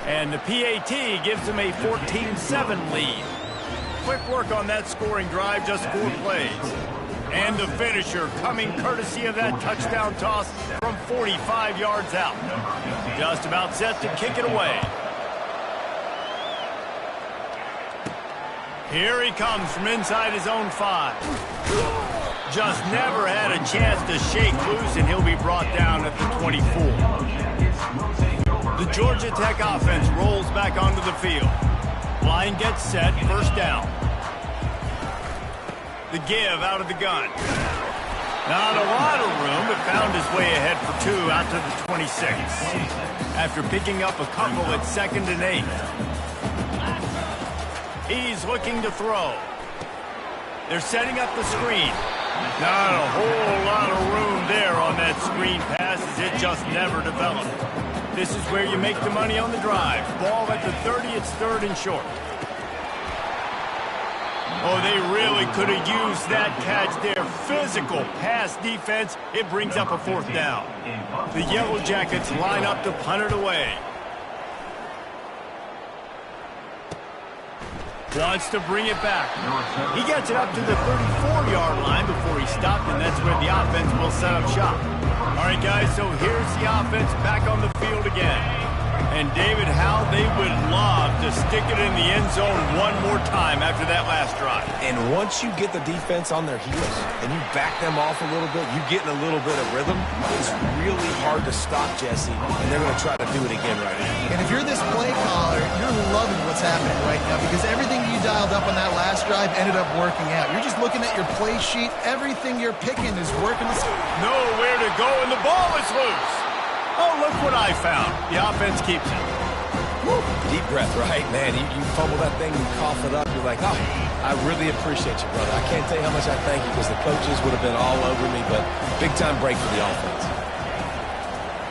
And the PAT gives them a 14-7 lead. Quick work on that scoring drive, just 4 plays. And the finisher coming courtesy of that touchdown toss from 45 yards out. Just about set to kick it away. Here he comes from inside his own 5. Just never had a chance to shake loose, and he'll be brought down at the 24. The Georgia Tech offense rolls back onto the field. Line gets set, first down. The give out of the gun. Not a lot of room, but found his way ahead for 2 out to the 26. After picking up a couple at 2nd and 8. He's looking to throw. They're setting up the screen. Not a whole lot of room there on that screen pass, as it just never developed. This is where you make the money on the drive. Ball at the 30, it's 3rd and short. Oh, they really could have used that catch there. Physical pass defense, it brings up a 4th down. The Yellow Jackets line up to punt it away. Wants to bring it back. He gets it up to the 34-yard line before he stopped, and that's where the offense will set up shop. All right, guys, so here's the offense back on the field again. And, David, how they would love to stick it in the end zone one more time after that last drive. And once you get the defense on their heels and you back them off a little bit, you get in a little bit of rhythm, it's really hard to stop, Jesse, and they're going to try to do it again right now. And if you're this play caller, you're loving what's happening right now because everything you dialed up on that last drive ended up working out. You're just looking at your play sheet. Everything you're picking is working. Nowhere to go, and the ball is loose. Oh, look what I found. The offense keeps it. Woo. Deep breath, right? Man, you fumble that thing, you cough it up, you're like, oh, I really appreciate you, brother. I can't tell you how much I thank you because the coaches would have been all over me, but big-time break for the offense.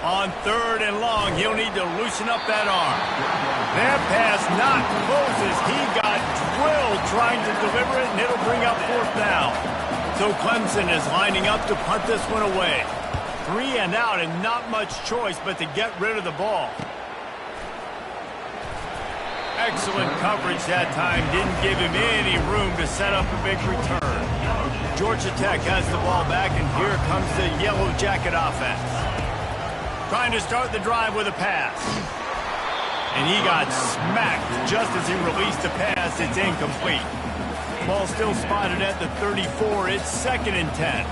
On 3rd and long, he'll need to loosen up that arm. That pass not close as he got drilled trying to deliver it, and it'll bring up 4th down. So Clemson is lining up to punt this one away. 3 and out and not much choice but to get rid of the ball. Excellent coverage that time. Didn't give him any room to set up a big return. Georgia Tech has the ball back, and here comes the Yellow Jacket offense. Trying to start the drive with a pass. And he got smacked just as he released the pass. It's incomplete. Ball still spotted at the 34. It's 2nd and 10.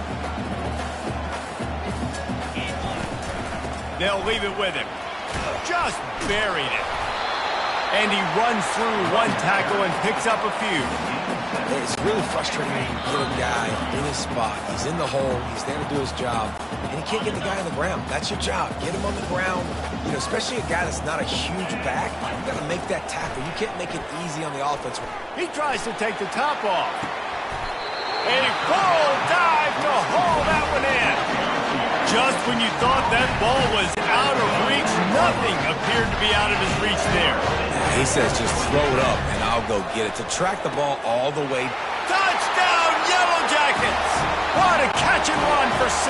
They'll leave it with him. Just buried it. And he runs through one tackle and picks up a few. It's really frustrating when you put a guy in his spot. He's in the hole. He's there to do his job. And he can't get the guy on the ground. That's your job. Get him on the ground. You know, especially a guy that's not a huge back. You got to make that tackle. You can't make it easy on the offense. He tries to take the top off. And he full dive to haul that one in. Just when you thought that ball was out of reach, nothing appeared to be out of his reach there. He says just throw it up and I'll go get it. To track the ball all the way. Touchdown, Yellow Jackets! What a catch and run for 6.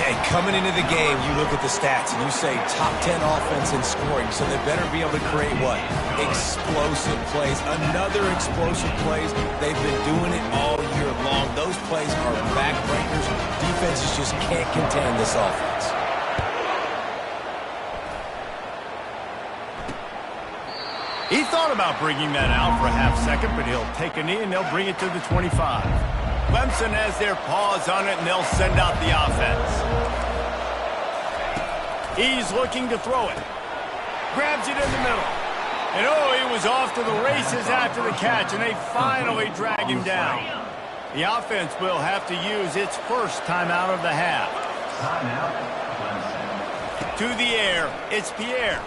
And coming into the game, you look at the stats and you say top 10 offense in scoring, so they better be able to create what? Explosive plays. Another explosive plays. They've been doing it all year long. Those plays are backbreakers. Defenses just can't contain this offense. He thought about bringing that out for a half second, but he'll take a knee and they'll bring it to the 25. Clemson has their paws on it, and they'll send out the offense. He's looking to throw it. Grabs it in the middle. And, oh, he was off to the races after the catch, and they finally drag him down. The offense will have to use its first timeout of the half. To the air, it's Pierre.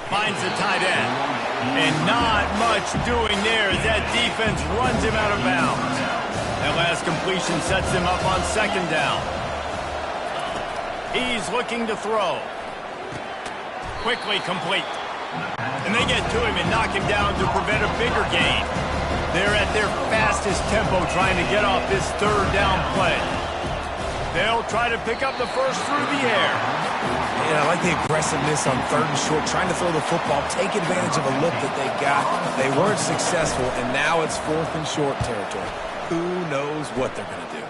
Finds the tight end. And not much doing there as that defense runs him out of bounds. That last completion sets him up on 2nd down. He's looking to throw. Quickly complete. And they get to him and knock him down to prevent a bigger gain. They're at their fastest tempo trying to get off this 3rd down play. They'll try to pick up the first through the air. Yeah, I like the aggressiveness on 3rd and short, trying to throw the football, take advantage of a look that they got. They weren't successful, and now it's 4th and short territory. Who knows what they're going to do?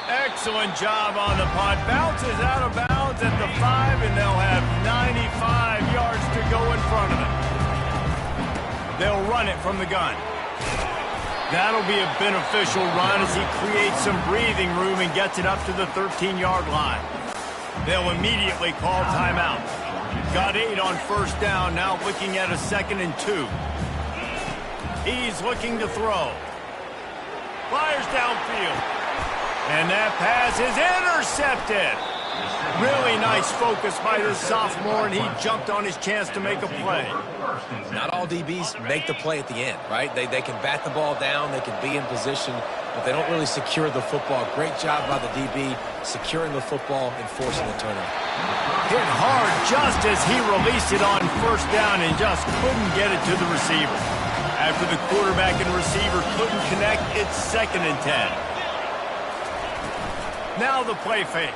Excellent job on the punt. Bounces out of bounds at the 5, and they'll have 95 yards to go in front of it. They'll run it from the gun. That'll be a beneficial run as he creates some breathing room and gets it up to the 13-yard line. They'll immediately call timeout. Got 8 on 1st down, now looking at a 2nd and 2. He's looking to throw. Fires downfield. And that pass is intercepted. Really nice focus by this sophomore, and he jumped on his chance to make a play. Not all DBs make the play at the end, right? They can bat the ball down, they can be in position, but they don't really secure the football. Great job by the DB securing the football and forcing the turnover. Hit hard just as he released it on 1st down and just couldn't get it to the receiver. After the quarterback and receiver couldn't connect, it's 2nd and 10. Now the play fake.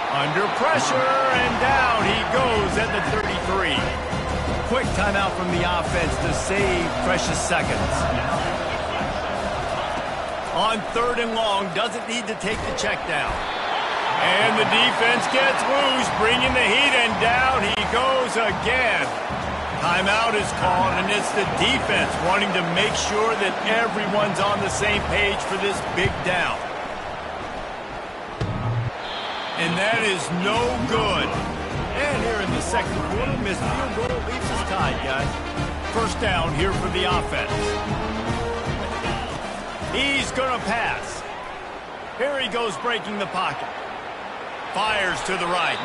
Under pressure, and down he goes at the 33. Quick timeout from the offense to save precious seconds. On 3rd and long, doesn't need to take the check down. And the defense gets loose, bringing the heat, and down he goes again. Timeout is called, and it's the defense wanting to make sure that everyone's on the same page for this big down. And that is no good. And here in the second quarter, missed field goal leaves us tied, guys. First down here for the offense. He's going to pass. Here he goes breaking the pocket. Fires to the right.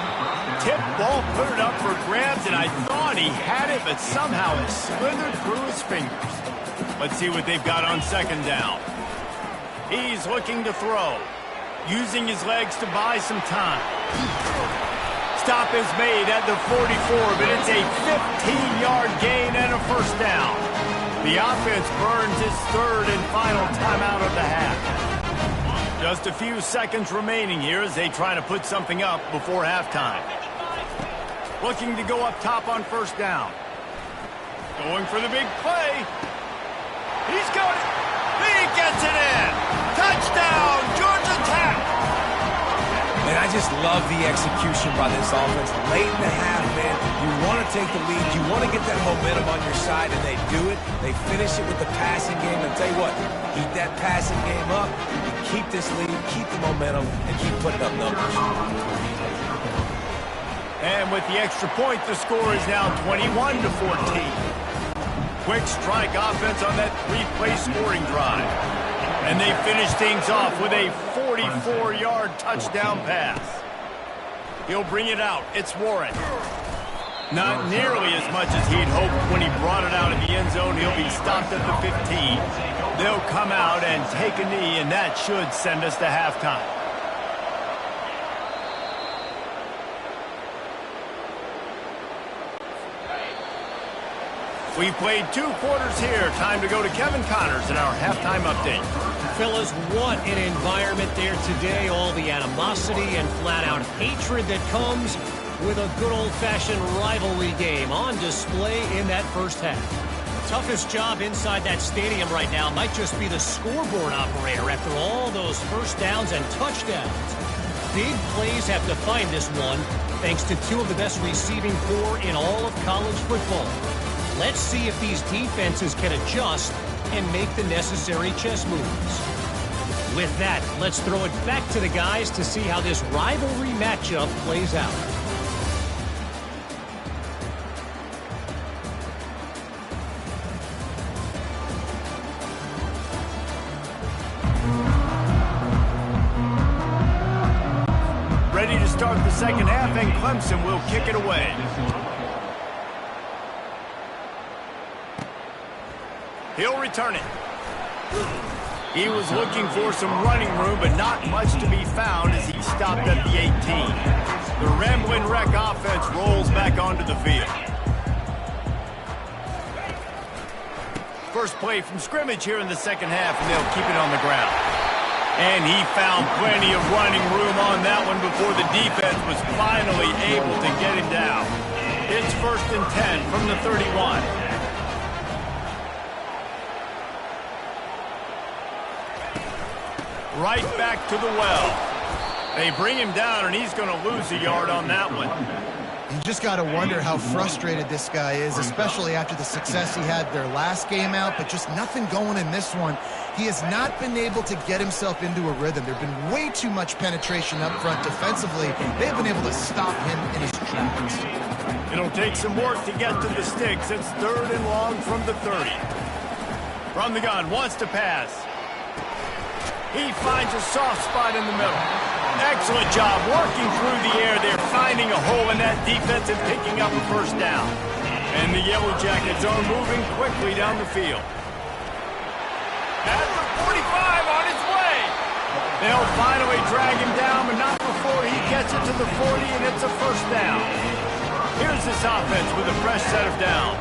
Tip ball, put it up for grabs, and I thought he had it, but somehow it slithered through his fingers. Let's see what they've got on second down. He's looking to throw, using his legs to buy some time. Stop is made at the 44, but it's a 15-yard gain and a first down. The offense burns its 3rd and final timeout of the half. Just a few seconds remaining here as they try to put something up before halftime. Looking to go up top on first down. Going for the big play. He's got it. He gets it in. Touchdown, Georgia Tech. And I just love the execution by this offense. Late in the half, man, you want to take the lead. You want to get that momentum on your side, and they do it. They finish it with the passing game. And tell you what, keep that passing game up. Keep this lead, keep the momentum, and keep putting up numbers. And with the extra point, the score is now 21-14. Quick strike offense on that 3-play scoring drive. And they finish things off with a 44-yard touchdown pass. He'll bring it out. It's Warren. Not nearly as much as he'd hoped when he brought it out of the end zone. He'll be stopped at the 15. They'll come out and take a knee, and that should send us to halftime. We've played 2 quarters here. Time to go to Kevin Connors in our halftime update. Fellas, what an environment there today. All the animosity and flat-out hatred that comes with a good old-fashioned rivalry game on display in that first half. Toughest job inside that stadium right now might just be the scoreboard operator after all those first downs and touchdowns. Big plays have defined this one, thanks to 2 of the best receiving corps in all of college football. Let's see if these defenses can adjust and make the necessary chess moves. With that, let's throw it back to the guys to see how this rivalry matchup plays out. Ready to start the second half, and Clemson will kick it away. He'll return it. He was looking for some running room, but not much to be found as he stopped at the 18. The Ramblin' Wreck offense rolls back onto the field. First play from scrimmage here in the second half, and they'll keep it on the ground. And he found plenty of running room on that one before the defense was finally able to get him down. It's 1st and 10 from the 31. Right back to the well. They bring him down, and he's going to lose a yard on that one. You just got to wonder how frustrated this guy is, especially after the success he had their last game out, but just nothing going in this one. He has not been able to get himself into a rhythm. There's been way too much penetration up front defensively. They've been able to stop him in his tracks. It'll take some work to get to the sticks. It's 3rd and long from the 30. From the gun, wants to pass. He finds a soft spot in the middle. Excellent job working through the air. They're finding a hole in that defense and picking up a first down. And the Yellow Jackets are moving quickly down the field. At the 45 on his way. They'll finally drag him down, but not before he gets it to the 40, and it's a first down. Here's this offense with a fresh set of downs.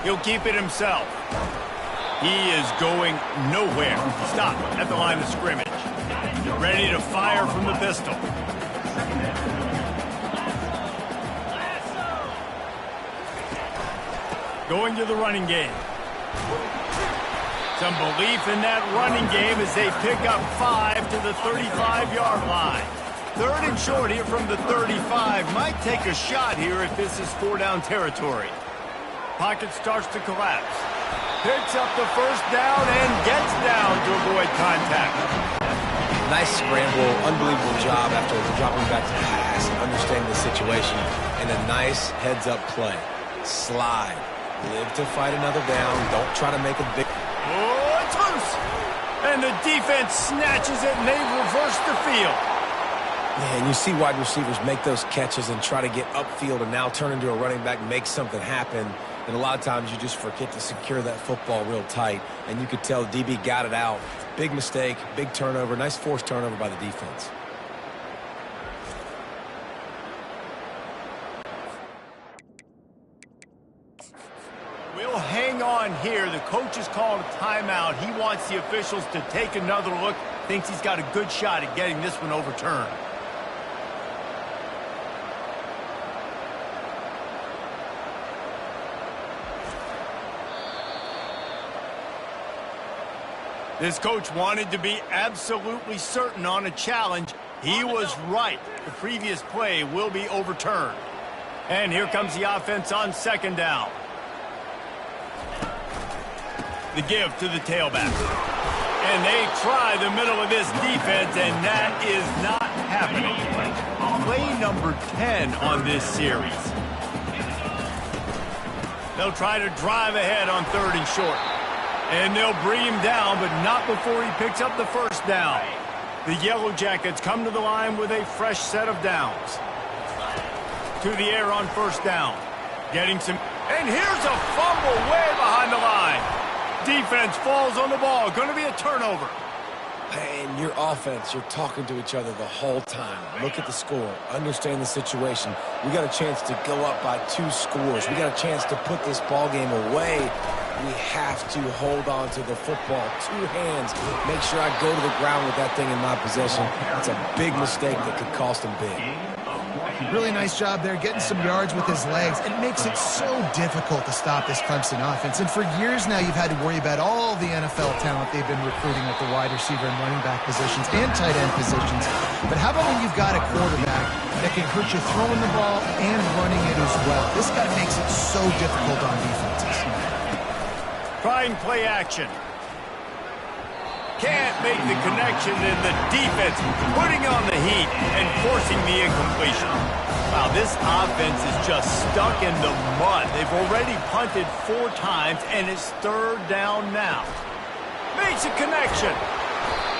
He'll keep it himself. He is going nowhere. Stop at the line of scrimmage. Ready to fire from the pistol. Going to the running game. Some belief in that running game as they pick up 5 to the 35-yard line. 3rd and short here from the 35. Might take a shot here if this is 4-down territory. Pocket starts to collapse. Picks up the first down and gets down to avoid contact. Nice scramble, unbelievable job after dropping back to pass and understanding the situation. And a nice heads-up play. Slide. Live to fight another down. Don't try to make a big... Oh, it's loose. And the defense snatches it, and they reverse the field. Man, you see wide receivers make those catches and try to get upfield and now turn into a running back, make something happen. And a lot of times you just forget to secure that football real tight. And you could tell DB got it out. Big mistake, big turnover, nice forced turnover by the defense. We'll hang on here. The coach has called a timeout. He wants the officials to take another look. Thinks he's got a good shot at getting this one overturned. This coach wanted to be absolutely certain on a challenge. He was right. The previous play will be overturned. And here comes the offense on 2nd down. The give to the tailback. And they try the middle of this defense, and that is not happening. Play number 10 on this series. They'll try to drive ahead on 3rd and short. And they'll bring him down, but not before he picks up the first down. The Yellow Jackets come to the line with a fresh set of downs. To the air on 1st down. Getting some... And here's a fumble way behind the line. Defense falls on the ball. Going to be a turnover. And your offense, you're talking to each other the whole time. Look at the score. Understand the situation. We got a chance to go up by 2 scores. We got a chance to put this ball game away. We have to hold on to the football. 2 hands. Make sure I go to the ground with that thing in my possession. That's a big mistake that could cost him big. Really nice job there, getting some yards with his legs. It makes it so difficult to stop this Clemson offense. And for years now, you've had to worry about all the NFL talent they've been recruiting at the wide receiver and running back positions and tight end positions. But how about when you've got a quarterback that can hurt you throwing the ball and running it as well? This guy makes it so difficult on defenses. Trying play action. Can't make the connection, and the defense putting on the heat and forcing the incompletion. Wow, this offense is just stuck in the mud. They've already punted 4 times, and it's 3rd down now. Makes a connection.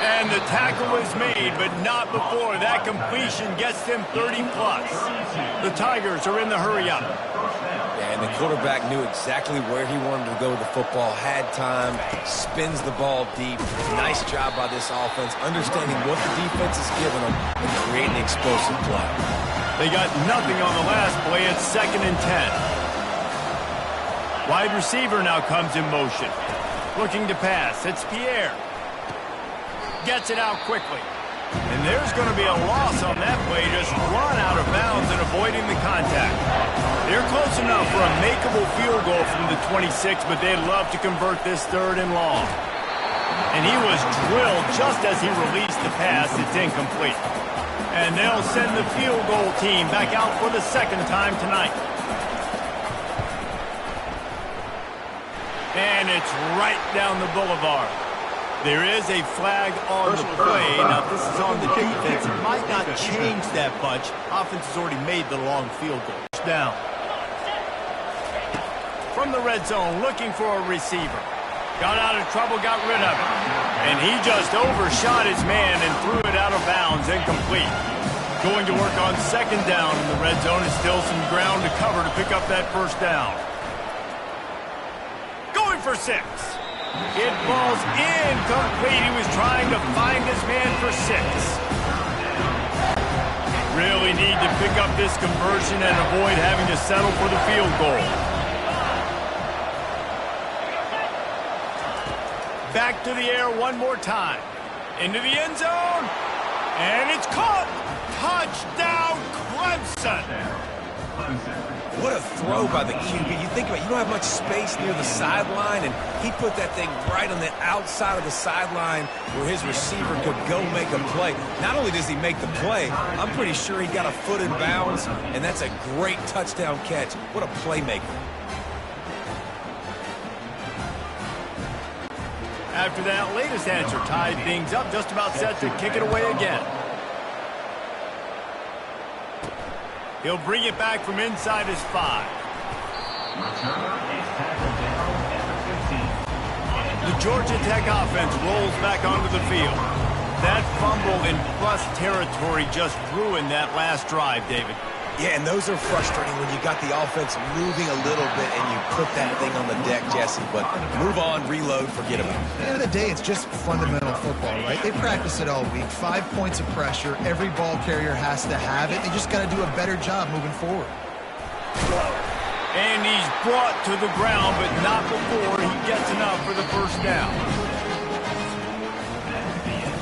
And the tackle is made, but not before that completion gets them 30-plus. The Tigers are in the hurry-up. And the quarterback knew exactly where he wanted to go with the football, had time, spins the ball deep. Nice job by this offense, understanding what the defense is giving them and creating explosive play. They got nothing on the last play. It's 2nd and 10. Wide receiver now comes in motion. Looking to pass. It's Pierre. Gets it out quickly. And there's going to be a loss on that play, just run out of bounds and avoiding the contact. They're close enough for a makeable field goal from the 26, but they'd love to convert this 3rd and long. And he was drilled just as he released the pass. It's incomplete. And they'll send the field goal team back out for the 2nd time tonight. And it's right down the boulevard. There is a flag on the play. Now, if this is on the defense, it might not change that much. Offense has already made the long field goal. Down. From the red zone, looking for a receiver. Got out of trouble, got rid of it. And he just overshot his man and threw it out of bounds, incomplete. Going to work on 2nd down in the red zone. Is still some ground to cover to pick up that 1st down. Going for 6. It falls incomplete. He was trying to find his man for 6. Really need to pick up this conversion and avoid having to settle for the field goal. Back to the air one more time. Into the end zone. And it's caught. Touchdown, Clemson. What a throw by the QB. You think about it, you don't have much space near the sideline, and he put that thing right on the outside of the sideline where his receiver could go make a play. Not only does he make the play, I'm pretty sure he got a foot in bounds, and that's a great touchdown catch. What a playmaker. After that latest answer tied things up, just about set to kick it away again. He'll bring it back from inside his 5. Returner is tackled down at the 15. The Georgia Tech offense rolls back onto the field. That fumble in plus territory just ruined that last drive, David. Yeah, and those are frustrating when you got the offense moving a little bit and you put that thing on the deck, Jesse. But move on, reload, forget about it. At the end of the day, it's just fundamental football, right? They practice it all week. 5 points of pressure. Every ball carrier has to have it. They just got to do a better job moving forward. And he's brought to the ground, but not before he gets enough for the first down.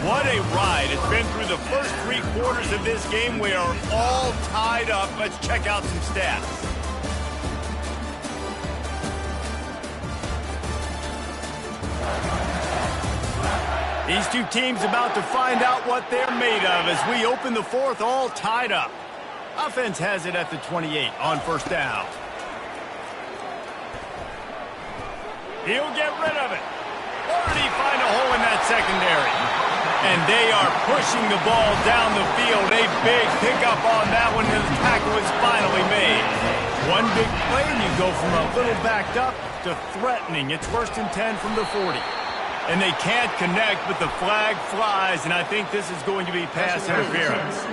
What a ride. It's been through the first 3 quarters of this game. We are all tied up. Let's check out some stats. These two teams about to find out what they're made of as we open the 4th, all tied up. Offense has it at the 28 on first down. He'll get rid of it. Or did he find a hole in that secondary? And they are pushing the ball down the field. A big pickup on that one, and the tackle is finally made. One big play, and you go from a little backed up to threatening. It's 1st and 10 from the 40. And they can't connect, but the flag flies, and I think this is going to be pass interference.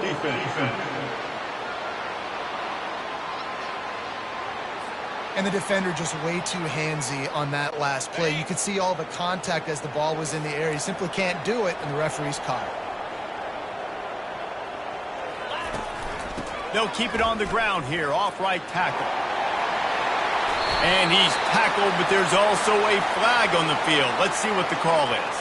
And the defender just way too handsy on that last play. You could see all the contact as the ball was in the air. He simply can't do it, and the referee's caught it. They'll keep it on the ground here, off right tackle. And he's tackled, but there's also a flag on the field. Let's see what the call is.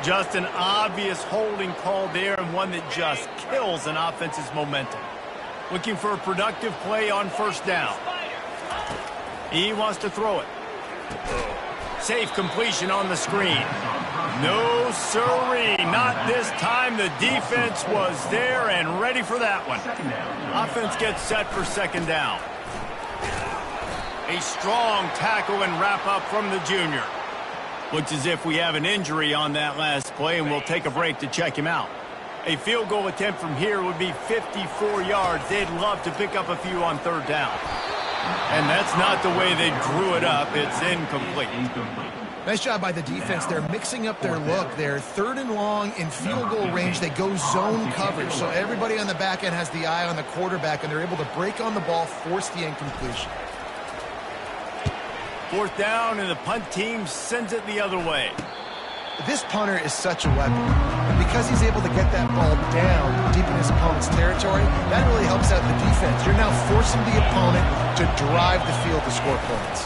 Just an obvious holding call there, and one that just kills an offense's momentum. Looking for a productive play on first down. He wants to throw it. Safe completion on the screen. No sirree, not this time. The defense was there and ready for that one. Offense gets set for second down. A strong tackle and wrap up from the junior. Looks as if we have an injury on that last play, and we'll take a break to check him out. A field goal attempt from here would be 54 yards. They'd love to pick up a few on third down. And that's not the way they drew it up. It's incomplete. Nice job by the defense. They're mixing up their look. They're 3rd and long in field goal range. They go zone coverage. So everybody on the back end has the eye on the quarterback, and they're able to break on the ball, force the incompletion. 4th down, and the punt team sends it the other way. This punter is such a weapon. And because he's able to get that ball down deep in his opponent's territory, that really helps out the defense. You're now forcing the opponent to drive the field to score points.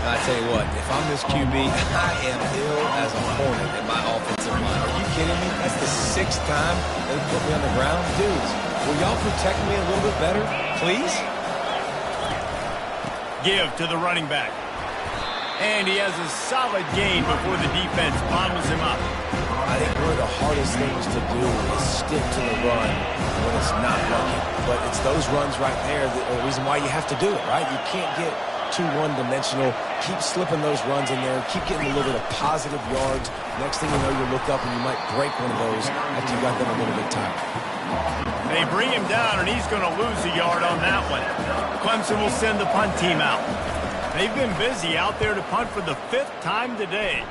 I tell you what, if I'm this QB, I am ill as a hornet in my offensive line. Are you kidding me? That's the 6th time they put me on the ground. Dudes, will y'all protect me a little bit better, please? Give to the running back. And he has a solid gain before the defense bottles him up. I think one of the hardest things to do is stick to the run when it's not working. But it's those runs right there that are the reason why you have to do it, right? You can't get too one-dimensional. Keep slipping those runs in there. Keep getting a little bit of positive yards. Next thing you know, you look up and you might break one of those after you got them a little bit tired. They bring him down, and he's going to lose a yard on that one. Clemson will send the punt team out. They've been busy out there to punt for the 5th time today.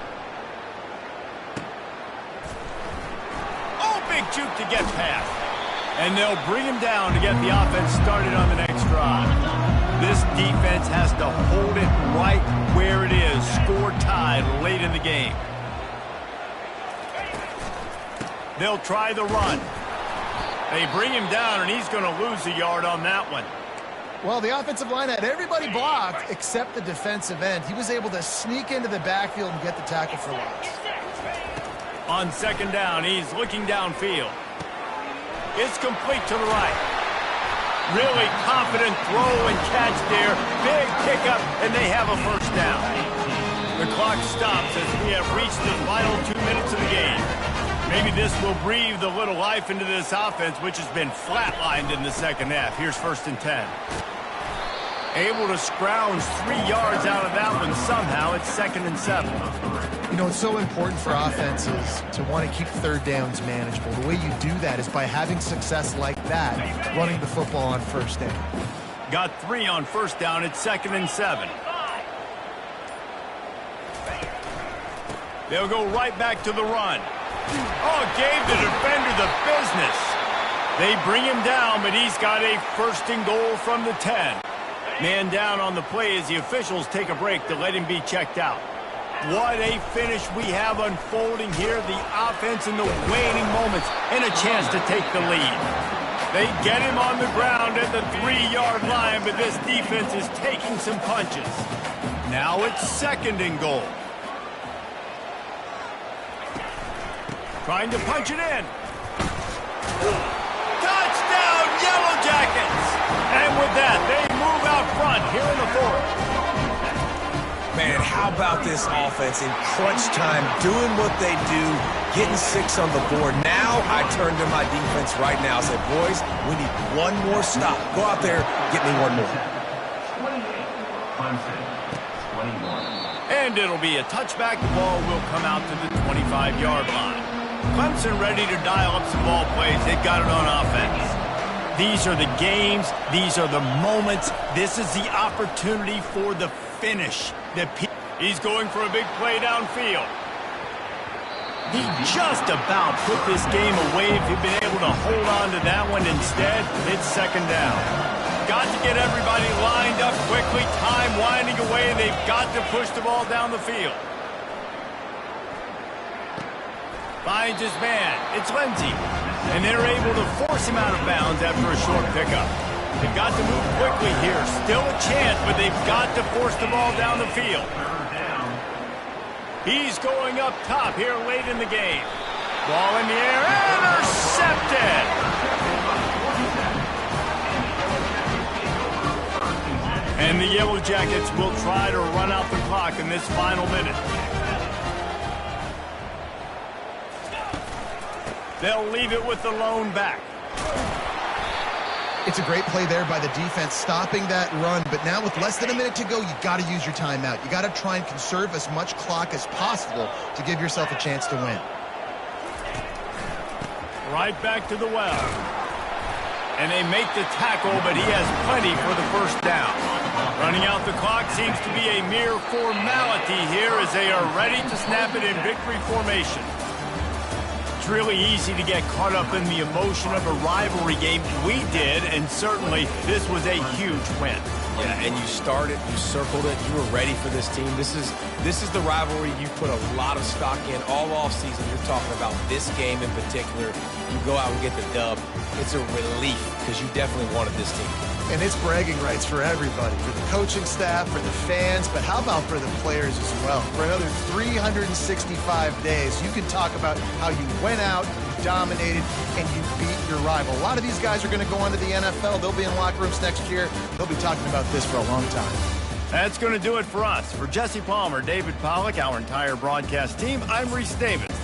Oh, big juke to get past. And they'll bring him down to get the offense started on the next drive. This defense has to hold it right where it is. Score tied late in the game. They'll try the run. They bring him down, and he's going to lose a yard on that one. Well, the offensive line had everybody blocked except the defensive end. He was able to sneak into the backfield and get the tackle for loss. On second down, he's looking downfield. It's complete to the right. Really confident throw and catch there. Big pickup, and they have a first down. The clock stops as we have reached the final 2 minutes of the game. Maybe this will breathe a little life into this offense, which has been flatlined in the second half. Here's 1st and 10. Able to scrounge 3 yards out of that one somehow. It's 2nd and 7. You know, it's so important for offenses to want to keep third downs manageable. The way you do that is by having success like that, running the football on first down. Got 3 on first down. It's 2nd and 7. They'll go right back to the run. Oh, gave the defender the business. They bring him down, but he's got a 1st and goal from the 10. Man down on the play as the officials take a break to let him be checked out. What a finish we have unfolding here. The offense in the waning moments and a chance to take the lead. They get him on the ground at the 3-yard line, but this defense is taking some punches. Now it's 2nd and goal. Trying to punch it in. Touchdown, Yellow Jackets! And with that, they move out front here in the 4th. Man, how about this offense in crunch time, doing what they do, getting 6 on the board. Now I turn to my defense right now and say, boys, we need one more stop. Go out there, get me one more. 28, Clemson, 21. And it'll be a touchback. The ball will come out to the 25-yard line. Clemson ready to dial up some ball plays. They've got it on offense. These are the games. These are the moments. This is the opportunity for the finish. He's going for a big play downfield. He just about put this game away if he'd been able to hold on to that one. Instead, it's 2nd down. Got to get everybody lined up quickly. Time winding away. They've got to push the ball down the field. Finds his man. It's Lindsey. And they're able to force him out of bounds after a short pickup. They've got to move quickly here. Still a chance, but they've got to force the ball down the field. He's going up top here late in the game. Ball in the air. Intercepted! And the Yellow Jackets will try to run out the clock in this final minute. They'll leave it with the lone back. It's a great play there by the defense, stopping that run. But now with less than a minute to go, you got to use your timeout. You got to try and conserve as much clock as possible to give yourself a chance to win. Right back to the well. And they make the tackle, but he has plenty for the first down. Running out the clock seems to be a mere formality here as they are ready to snap it in victory formation. It's really easy to get caught up in the emotion of a rivalry game. We did, and certainly this was a huge win. Yeah, and you started, you circled it, you were ready for this team. This is the rivalry you put a lot of stock in all offseason. You're talking about this game in particular. You go out and get the dub. It's a relief because you definitely wanted this team. And it's bragging rights for everybody, for the coaching staff, for the fans, but how about for the players as well? For another 365 days, you can talk about how you went out, you dominated, and you beat your rival. A lot of these guys are going to go on to the NFL. They'll be in locker rooms next year. They'll be talking about this for a long time. That's going to do it for us. For Jesse Palmer, David Pollack, our entire broadcast team, I'm Reese Davis.